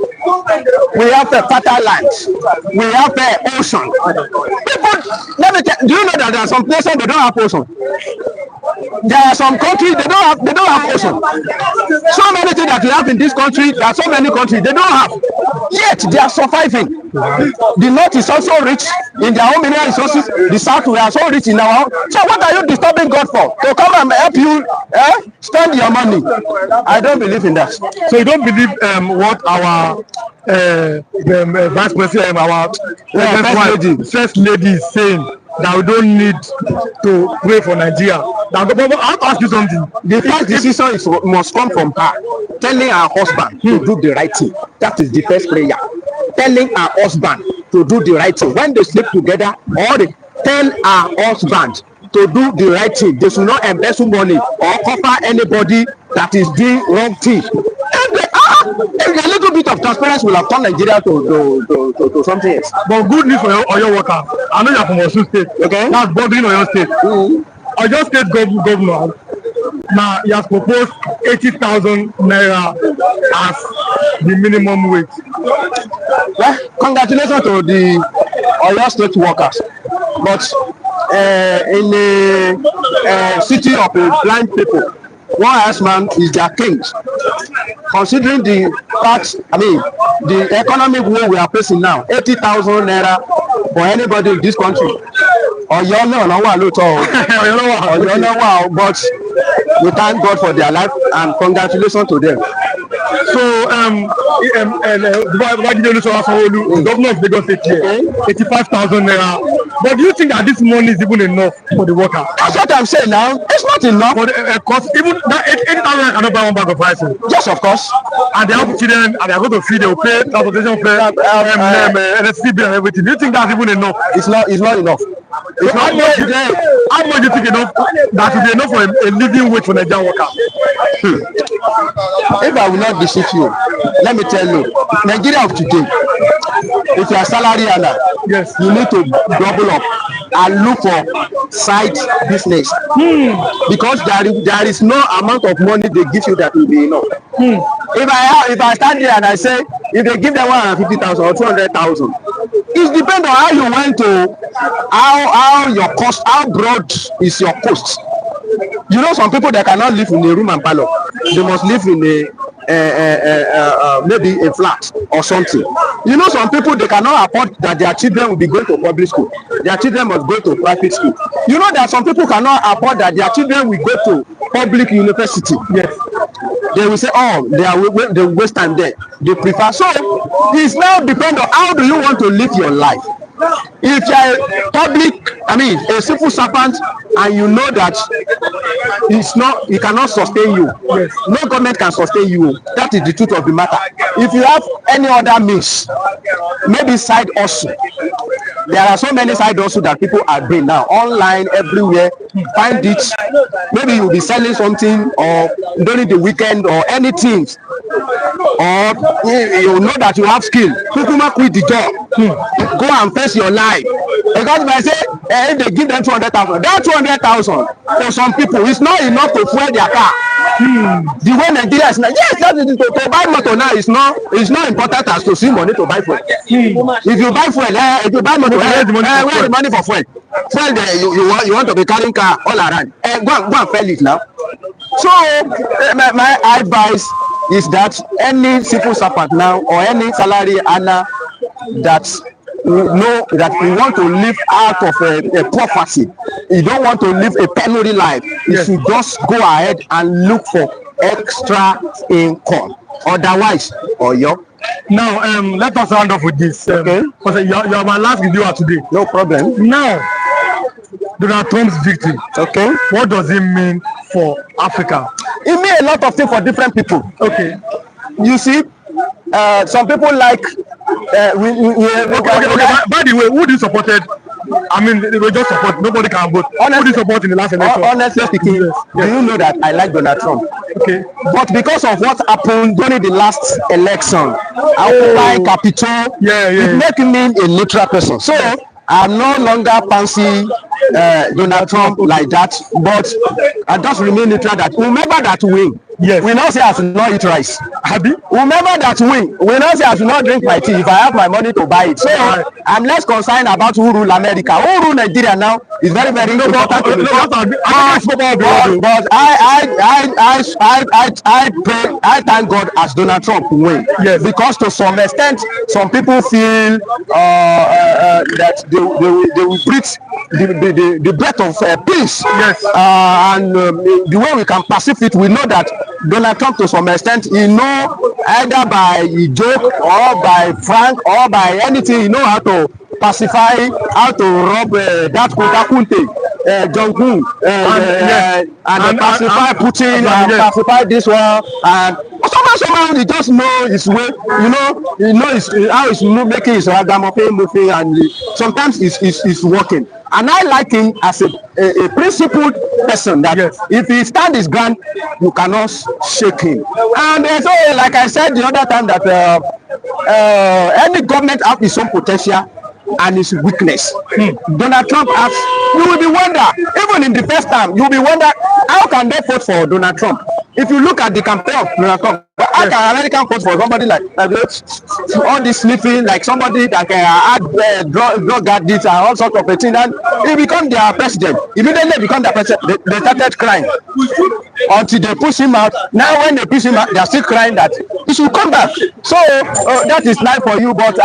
we have a fertile land, we have the ocean. People, let me tell you, do you know that there are some places they don't have ocean? There are some countries they don't have ocean. So many things that we have in this country, there are so many countries they don't have. Yet they are surviving. The north is also rich in their own mineral resources. The south we are so rich in our own. So what are you disturbing God for? To come and help you spend your money? I don't believe in that. So you don't believe what our vice president, our first lady is saying, that we don't need to pray for Nigeria. Now, I have to ask you something. The first decision must come from her, telling her husband to do the right thing. That is the first prayer. Telling her husband to do the right thing. When they sleep together, or they tell her husband to do the right thing. They should not embezzle money or cover anybody that is doing wrong thing. A little bit of transparency will have turned Nigeria to something else. But good news for your worker. I know you're from Osun State. Okay. That's bordering Oyo State. Oyo State governor now he has proposed 80,000 naira as the minimum wage. Well, congratulations to the Oyo State workers. But in a city of blind people, one herdsman is their king. Considering the fact, the economic war we are facing now, 80,000 naira for anybody in this country. Ọ̀yọ́ náà wà lóòótọ́ Ọ̀yọ́ náà wà, but we thank God for their life and congratulations to them. So, the governor of Lagos State here, 85,000 naira. But do you think that this money is even enough for the worker? That's what I'm saying now. It's not enough. For the cost, even that 80,000 cannot buy one bag of rice. Yes, of course. And they have children, and they are going to feed, they will pay transportation fare, electricity bill and everything. Do you think that's even enough? It's not enough. So how much do you think enough that will be enough for a living wage for Nigerian worker? If I will not deceive you, let me tell you, Nigeria of today, if you are salary earner, yes, you need to double up and look for side business because there is no amount of money they give you that will be enough. If I stand here and I say if they give them 150,000 or 200,000, it depends on how you went to how your cost, how broad is your cost. You know, some people they cannot live in a room and parlor. They must live in maybe a flat or something. You know, some people they cannot afford that their children will be going to public school. Their children must go to private school. You know that some people cannot afford that their children will go to public university. Yes. They will say, oh, they will waste time there. They prefer. So it's now depend on how do you want to live your life. If you are a civil servant, and you know that it cannot sustain you, yes, no government can sustain you. That is the truth of the matter. If you have any other means, maybe side hustle, there are so many side hustle that people are doing now, online, everywhere. Find it. Maybe you'll be selling something or during the weekend or anything, or you know that you have skill. Kukuma quit the job. Go and face your life. Because if I say if they give them 200,000, that 200,000 for some people is not enough to fuel their car. The way Nigeria is now, yes, that is to buy motor now is not important as to see money to buy fuel. If you buy fuel, if you buy motor, where the money for fuel? Fuel there, you want to be carrying car all around. Go and sell it now. So my advice is that any civil servant now or any salary earner that know that you want to live out of a poverty, you don't want to live a penury life, you should just go ahead and look for extra income. Otherwise, now let us round off with this. Okay. Because you are my last video today. No problem. Now, Donald Trump's victory. Okay. What does it mean for Africa? It means a lot of things for different people. Okay. You see, some people like by the way, who do you supported I mean, they were just support. Nobody can vote. Who did support in the last election? Honestly speaking, do you know that I like Donald Trump? Okay. But because of what happened during the last election, Occupy Capitol, it make me a neutral person. So I'm no longer fancy Donald Trump like that, but I just remain neutral that whomever that win, we not say I should not eat rice. Whomever that win, we not say I should not drink my tea if I have my money to buy it. So I'm less concerned about who rule America. Who rule Nigeria now is very, very important to me. But I thank God as Donald Trump win. Because to some extent, some people feel that they will breathe the breath of peace. And the way we can perceive it, we know that Donald Trump to some extent, he know either by joke or by prank or by anything, he know how to pacify, how to rob that Kunte, Jong-un, and pacify Putin, and pacify this one, and somehow he just know his way, you know how he's making his ragamuffin moving, and sometimes it's working. And I like him as a principled person that if he stand his ground, you cannot shake him. And so, like I said the other time, that any government have its own potential and its weakness. Donald Trump has, you will be wonder, even in the first time, you will be wonder, how can they vote for Donald Trump? If you look at the campaign of Donald Trump, how can American vote for somebody like all this sniffing, like somebody that had drug addicts and all sorts of things, and he become their president. Immediately become their president, they started crying until they push him out. Now when they push him out, they are still crying that he should come back. So that is life for you. But for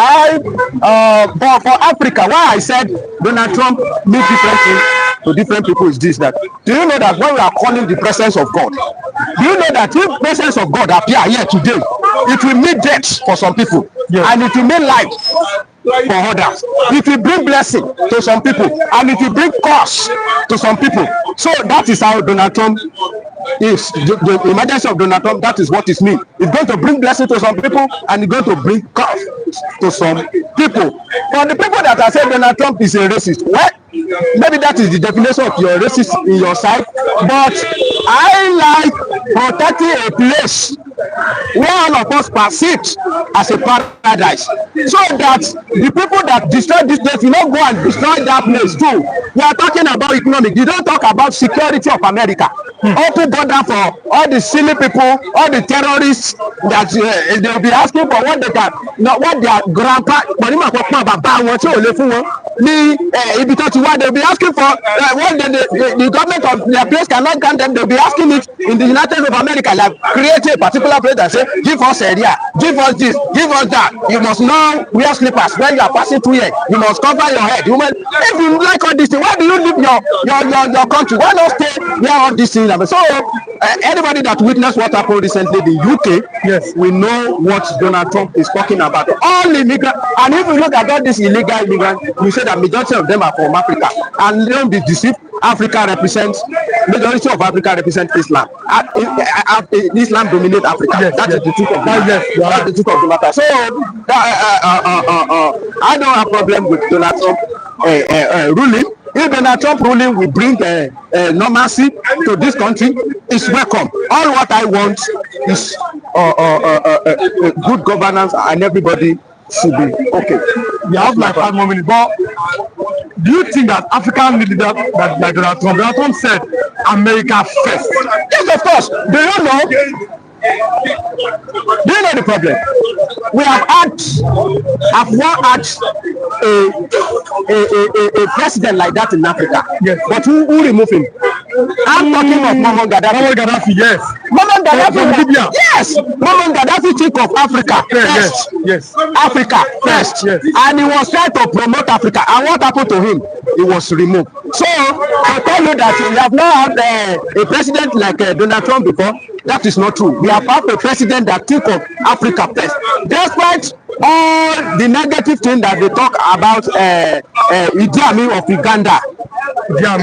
Africa, why I said Donald Trump mean different things to different people is this: that do you know that when we are calling the presence of God, do you know that if the presence of God appear here today, it will mean death for some people, and it will mean life for others. It will bring blessing to some people, and it will bring curse to some people. So that is how Donald Trump is. The emergence of Donald Trump, that is what it means. It's going to bring blessing to some people, and it's going to bring curse to some people. For the people that are saying Donald Trump is a racist, well, maybe that is the definition of your racist in your side, but I like protecting a place where all of us perceive as a paradise, so that the people that destroy this place will not go and destroy that place too. We are talking about economic. You don't talk about security of America. Open border for all the silly people, all the terrorists that they will be asking for what they can, what their grandpa, they will be asking for what the government of their place cannot grant them. They will be asking it in the United States of America, like create a particular place and say, give us area, give us this, give us that. You must now wear slippers when you are passing through here. You must cover your head. If you like all these things, why do you leave your country? Why not stay where all these things happen? So anybody that witnessed what happened recently in the UK, we know what Donald Trump is talking about. All immigrants, and if you look at all these illegal immigrants, you say that majority of them are from Africa, and don't be deceived. Majority of Africa represents Islam. Islam dominates Africa. That is the truth of the matter. That's the truth of the matter. So I don't have a problem with Donald Trump ruling. If Donald Trump ruling will bring normalcy to this country, it's welcome. All what I want is good governance, and everybody should be okay. We have like 5 more minutes, but do you think that African leaders like Donald Trump said America first? Yes, of course. Do you know the problem? We have a president like that in Africa. But who removed him? I'm talking of Muammar Gaddafi. Yes. Muammar Gaddafi from Libya. Yes. Muammar Gaddafi think of Africa first. Yes. Africa first. Yes. And he was trying to promote Africa. And what happened to him? He was removed. So I tell you that we have not had a president like Donald Trump before. That is not true. We have a president that think of Africa first. Despite all the negative thing that they talk about Idi Amin of Uganda,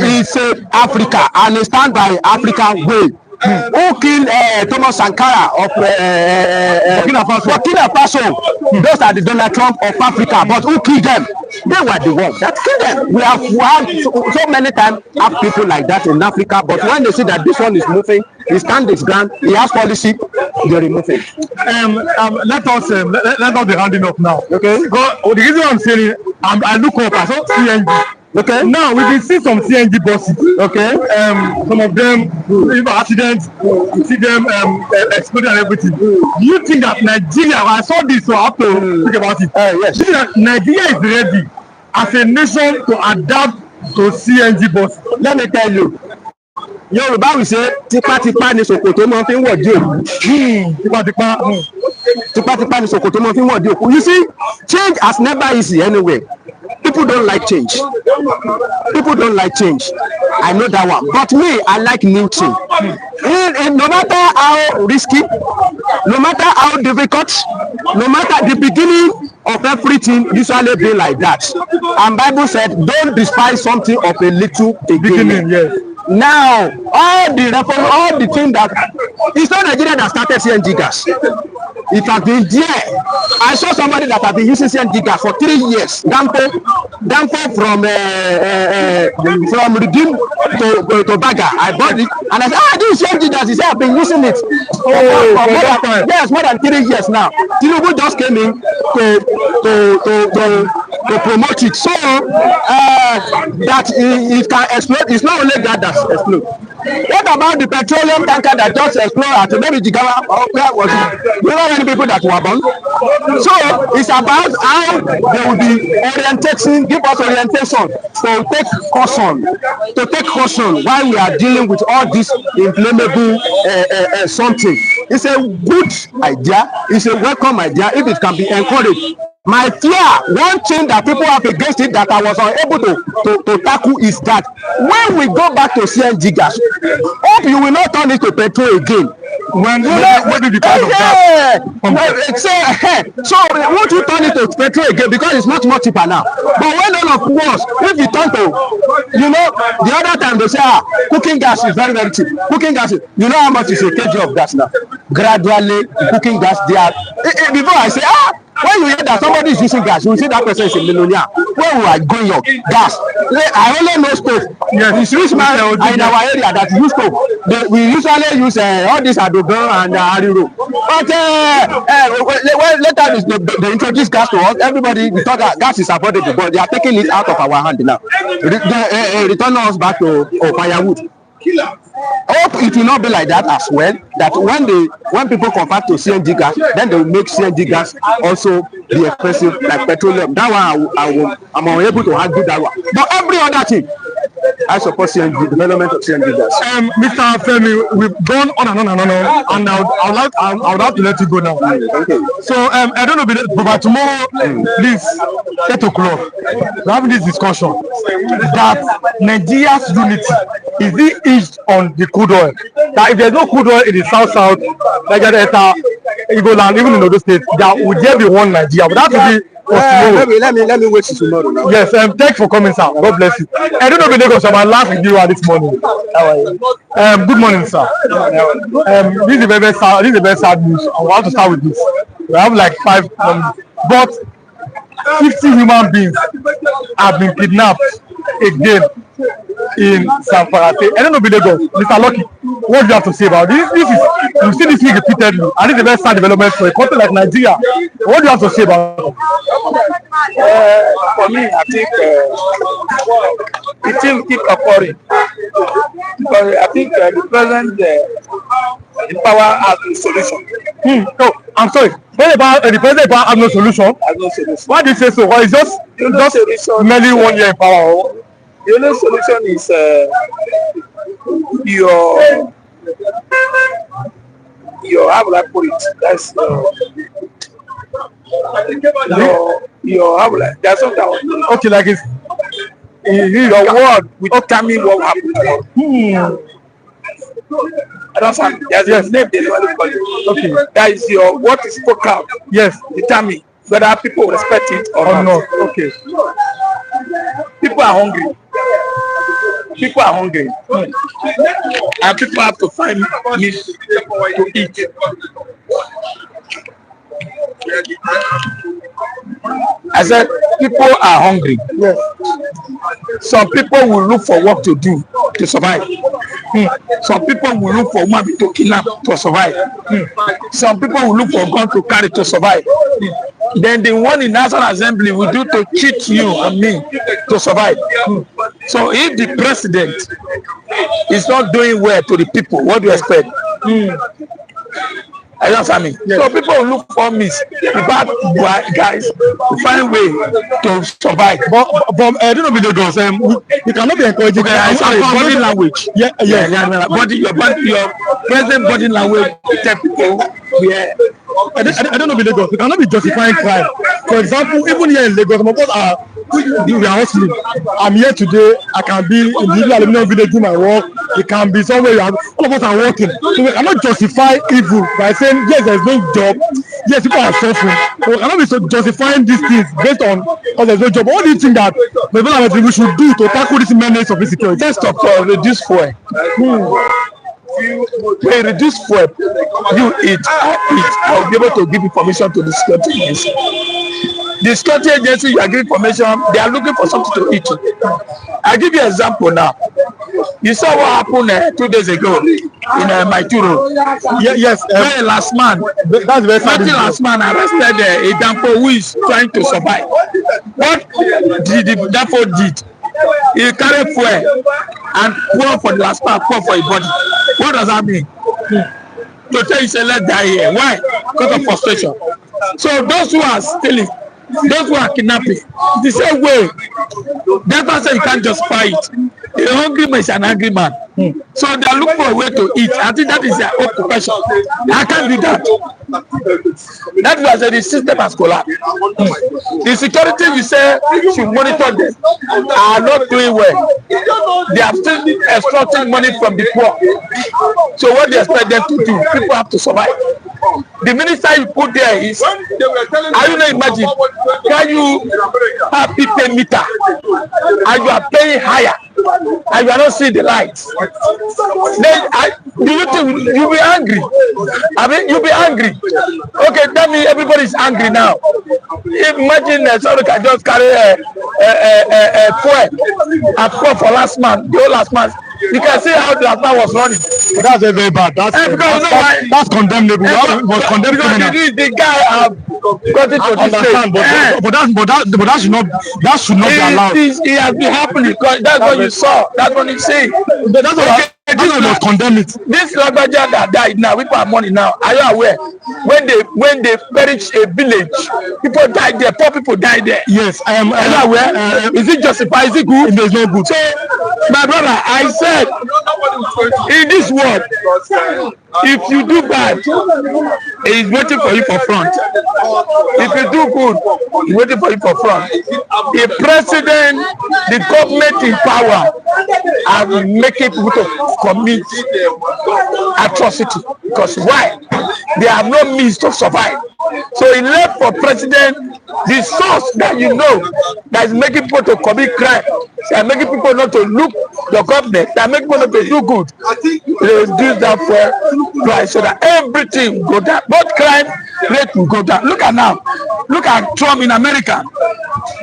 he said Africa, and he stand by African way. who killed Thomas Sankara of Burkina Faso. Those are the Donald Trump of Africa, but who killed them? They were the ones that killed them. We have so many times have people like that in Africa, but when they see that this one is moving, he stands his ground, he has policy, they remove him. Let us be rounding up now. Okay. Because the reason I'm saying I look up, I saw CNG. Okay. Now we can see some CNG buses. Okay. Some of them, even accidents, you see them exploding and everything. Do you think that Nigeria? I saw this, so I have to think about it. Yes. Do you think that Nigeria is ready as a nation to adapt to CNG buses? Let me tell you. Yorùbá will say tipátipá ni ṣòkòtò máa fi ń wọ̀ dí òkú. Tipátipá ni ṣòkòtò máa fi ń wọ̀ dí òkú. You see, change has never easy anyway. People don't like change. People don't like change. I know that one. But me, I like new thing. No matter how risky, no matter how difficult, no matter the beginning of everything usually be like that. And Bible said, don't despise something of a little beginning. Yes. Now, all the thing that it's not Nigeria that started CNG gas. It has been there. I saw somebody that has been using CNG gas for 3 years. Dampo from Redeem to Baga. I bought it and I said, this CNG gas. He said, I've been using it more than 3 years now. Tinubu just came in to promote it. So that it can explode. It's not only that explode. What about the petroleum tanker that just exploded at maybe Jigawa? Where was it? You know many people that were born. So it's about how they will be orientation, give us orientation to take caution while we are dealing with all this inflammable something. It's a good idea. It's a welcome idea if it can be encouraged. My fear, one thing that people have against it that I was unable to tackle is that when we go back to CNG gas, hope you will not turn it to petrol again. What did you kind of that? So won't you turn it to petrol again because it's much more cheaper now. But when all of us, if you turn to, the other time they say cooking gas is very, very cheap. Cooking gas, you know how much is a kg of gas now? Gradually, cooking gas, they are. Before I say when you hear that somebody is using gas, you will say that person is a millionaire. When we are going up, gas. I only know stove. Yes, it's rich man in our area that use stove. We usually use all this adobe and ariro. But later they introduce gas to us. Everybody we thought that gas is affordable, but they are taking it out of our hand now. Return us back to firewood. Hope it will not be like that as well. That when people convert to CNG gas, then they will make CNG gas also be expensive like petroleum. That one I'm unable to argue that one. But every other thing, I support CNG development of CNG gas. Mr. Femi, we've gone on and on, and I would have to let you go now. Okay. So I don't know, but by tomorrow, please 8 o'clock, we're having this discussion that Nigeria's unity is it hinged on the crude oil. That if there's no crude oil in the south, Niger Delta, Igboland, even in other states, that would there be one Nigeria? But that would be let me wait till tomorrow now. Yes, thanks for coming, sir. God bless you. I don't know if Lagos, my last with you this morning. How are you? Good morning, sir. This is a very sad news. I want to start with this. We have like 5 but 50 human beings have been kidnapped again in Zamfara. I don't know if Lagos. Mr. Lucky, what do you have to say about this? You see this thing repeatedly, and this is a very sad development for a country like Nigeria. What do you have to say about it? For me, I think the thing keep occurring because I think the present in power has no solution. Oh, I'm sorry. What about the president has no solution? Has no solution. Why do you say so? Well, it's just merely 1 year in power. The only solution is how will I put it? That's how will I? There's something. Okay, like it's your word will determine what will happen tomorrow. I don't understand. There's a name they normally call it. Okay. That is your what is spoken out. Yes. Determine whether people respect it or not. Okay. People are hungry. people are hungry, and people have to find meat to eat. I said people are hungry. Yes. Some people will look for work to do to survive. Some people will look for money to kidnap to survive. Some people will look for gun to carry to survive. Then the one in National Assembly will do to cheat you and me to survive. So if the president is not doing well to the people, what do you expect? I don't understand me. Yes. So people will look for me, the bad guys, to find way to survive. But I don't know with the girls. You cannot be encouraging. Okay, I saw body language. Yeah. Your present body language tell people. Yeah. I don't know with Lagos. You cannot be justifying crime. For example, even here in Lagos, some of us we are hustling. I'm here today. I can be in the aluminum village doing my work. It can be somewhere all of us are working. So we cannot justify evil by saying yes, there's no job. Yes, people are suffering. So we cannot be justifying these things based on because there's no job. What do you think that the we should do to tackle this menace of insecurity? First of all, reduce fuel. When you reduce fuel, you eat, I will be able to give information to the security agency. The security agency you are giving information, they are looking for something to eat. I give you an example now. You saw what happened 2 days ago in my Road. Yes. Last man, that's very sad. Last man arrested a Dampo who is trying to survive. What did the Dampo did? He carried fuel and pour for the last man, pour for his body. What does that mean? To tell you say let's die here. Why? Because of frustration. So those who are stealing, those who are kidnapping, the same way. That person you can't justify it. A hungry man is an angry man. So they are looking for a way to eat. I think that is their occupation. I can't do that. That is why I said the system has collapsed. The security you say should monitor them are not doing well. They are still extracting money from the poor. So what they expect them to do, people have to survive. The minister you put there is, I don't know, imagine, can you have people meter and you are paying higher and you are not seeing the lights? Then you'll be angry. I mean, you'll be angry. Okay, tell me everybody is angry now. Imagine somebody can just carry a fuel and pour for last man, the whole last man. You can see how the last man was running. But that's very bad. That's condemnable. Was condemned the guy got it to understand, but that should not be allowed. It has been happening because that's what you saw. That's what you see. That's what this must condemn it. This Lagbaja that died now, we put money now. Are you aware? When they perish a village, people died there. Poor people died there. Yes, I am. Are you aware? Is it justified? Is it good? It is not good. So, my brother, I said, in this world, if you do bad, it is waiting for you for front. If you do good, it's waiting for you for front. The president, the government in power are making people to commit atrocity. Because why? They have no means to survive. So he left for president the source that you know that is making people to commit crime. They are making people not to look the government. They are making people not to do good. They reduce that for price so that everything will go down. Both crime rate will go down. Look at now. Look at Trump in America.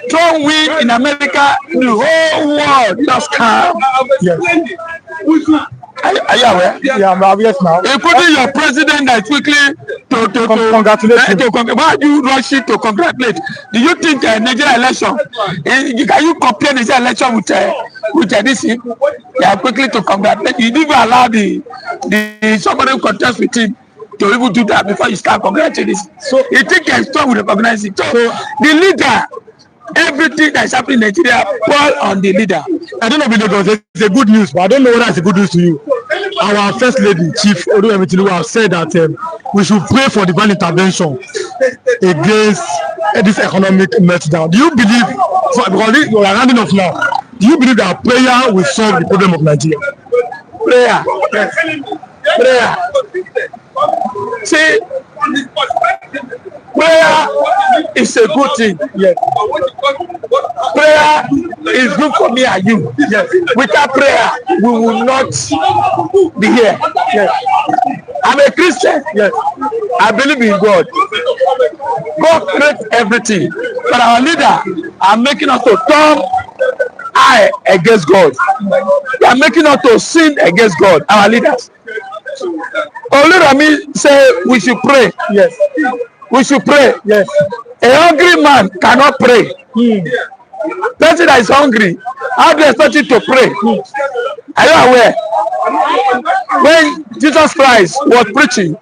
Trump win in America. The whole world just calm. Yes. Are you aware? Yeah, I'm aware now. Including your president that quickly to congratulate him. Why are you rushing to congratulate? Do you think Nigeria election? Can you compare Nigeria election with this? They are quickly to congratulate. You didn't even allow the somebody who contest with him to even do that before you start congratulating. So you think you can start with recognizing. So the leader. Everything that is happening in Nigeria fall on the leader. I don't know if it's a good news, but I don't know whether it's a good news to you. Our first lady, Chief Oduemetinubu, have said that we should pray for divine intervention against this economic meltdown. Do you believe, because we are rounding off now, do you believe that prayer will solve the problem of Nigeria? Prayer. Yes. Prayer. See, prayer is a good thing. Yes. Prayer is good for me and you. Yes. Without prayer, we will not be here. Yes. I'm a Christian. Yes. I believe in God. God creates everything. But our leader are making us to turn eye against God. They are making us to sin against God, our leaders. Olurami say we should pray. Yes. We should pray. Yes. A hungry man cannot pray. Person that is hungry, how do you expect him to pray? Are you aware? When Jesus Christ was preaching,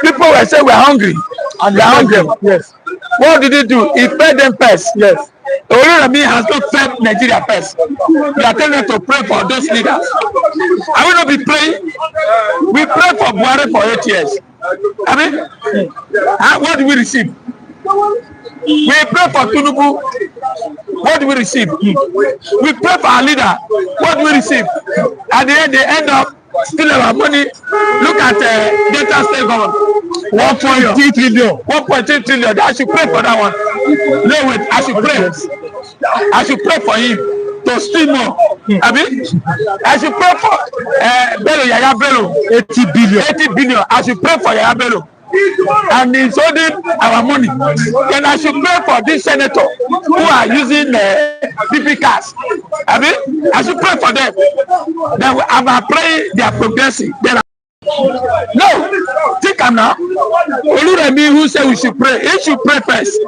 people were saying we're hungry and they're hungry. Yes. What did he do? He fed them first. Yes. Olurami has not fed Nigeria first. We are telling them to pray for those leaders. I will not be praying. We pray for Buhari for 8 years. I mean, what do we receive? We pray for Tinubu. What do we receive? We pray for our leader. What do we receive? At the end, they end up stealing our money. Look at Delta State government. 1.3 trillion. 1.3 trillion. I should pray for that one. No, wait. I should pray. I should pray for him to steal more. I mean, I should pray for Bello, Yaya Bello. 80 billion. 80 billion. I should pray for Yaya Bello. And he's holding our money. Then I should pray for this senator who are using PP cards. I mean, I should pray for them. Then I'm praying they are progressing. No, think I'm now. Olurami who said we should pray. He should pray first.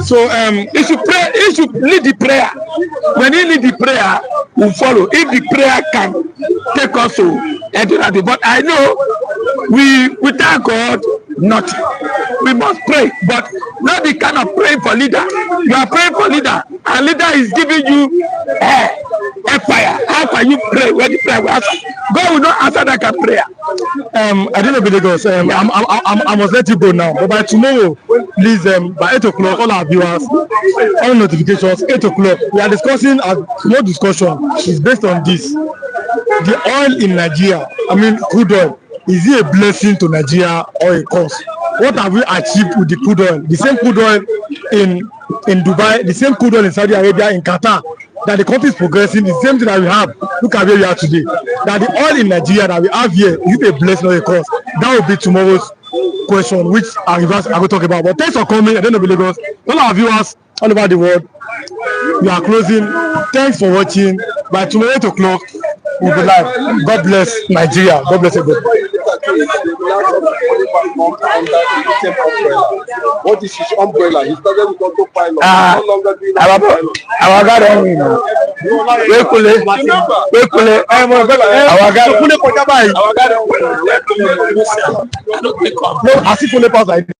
So he should pray. He should lead the prayer. When he lead the prayer, we'll follow. If the prayer can take us to Eduradu, but I know we thank God nothing. We must pray, but not the kind of praying for leader. You are praying for leader, and leader is giving you fire. How can you pray when the prayer will answer? God will not answer that kind of prayer. I don't know, Lagos. I must let you go now. But by tomorrow, please, by 8 o'clock, all our viewers, all notifications, 8 o'clock, we are discussing. More discussion is based on this: the oil in Nigeria. I mean, crude oil. Is it a blessing to Nigeria or a curse? What have we achieved with the crude oil? The same crude oil in Dubai, the same crude oil in Saudi Arabia, in Qatar. That the country is progressing, the same thing that we have. Look at where we are today. That the oil in Nigeria that we have here, is it a blessing or a curse? That will be tomorrow's question, which our viewers are going to talk about. But thanks for coming. I don't know, Lagos. All our viewers all over the world, we are closing. Thanks for watching. By tomorrow 8 o'clock, we'll be live. God bless Nigeria. God bless everybody. What is his umbrella? He started with autopilot. No longer doing autopilot. Our God, I don't think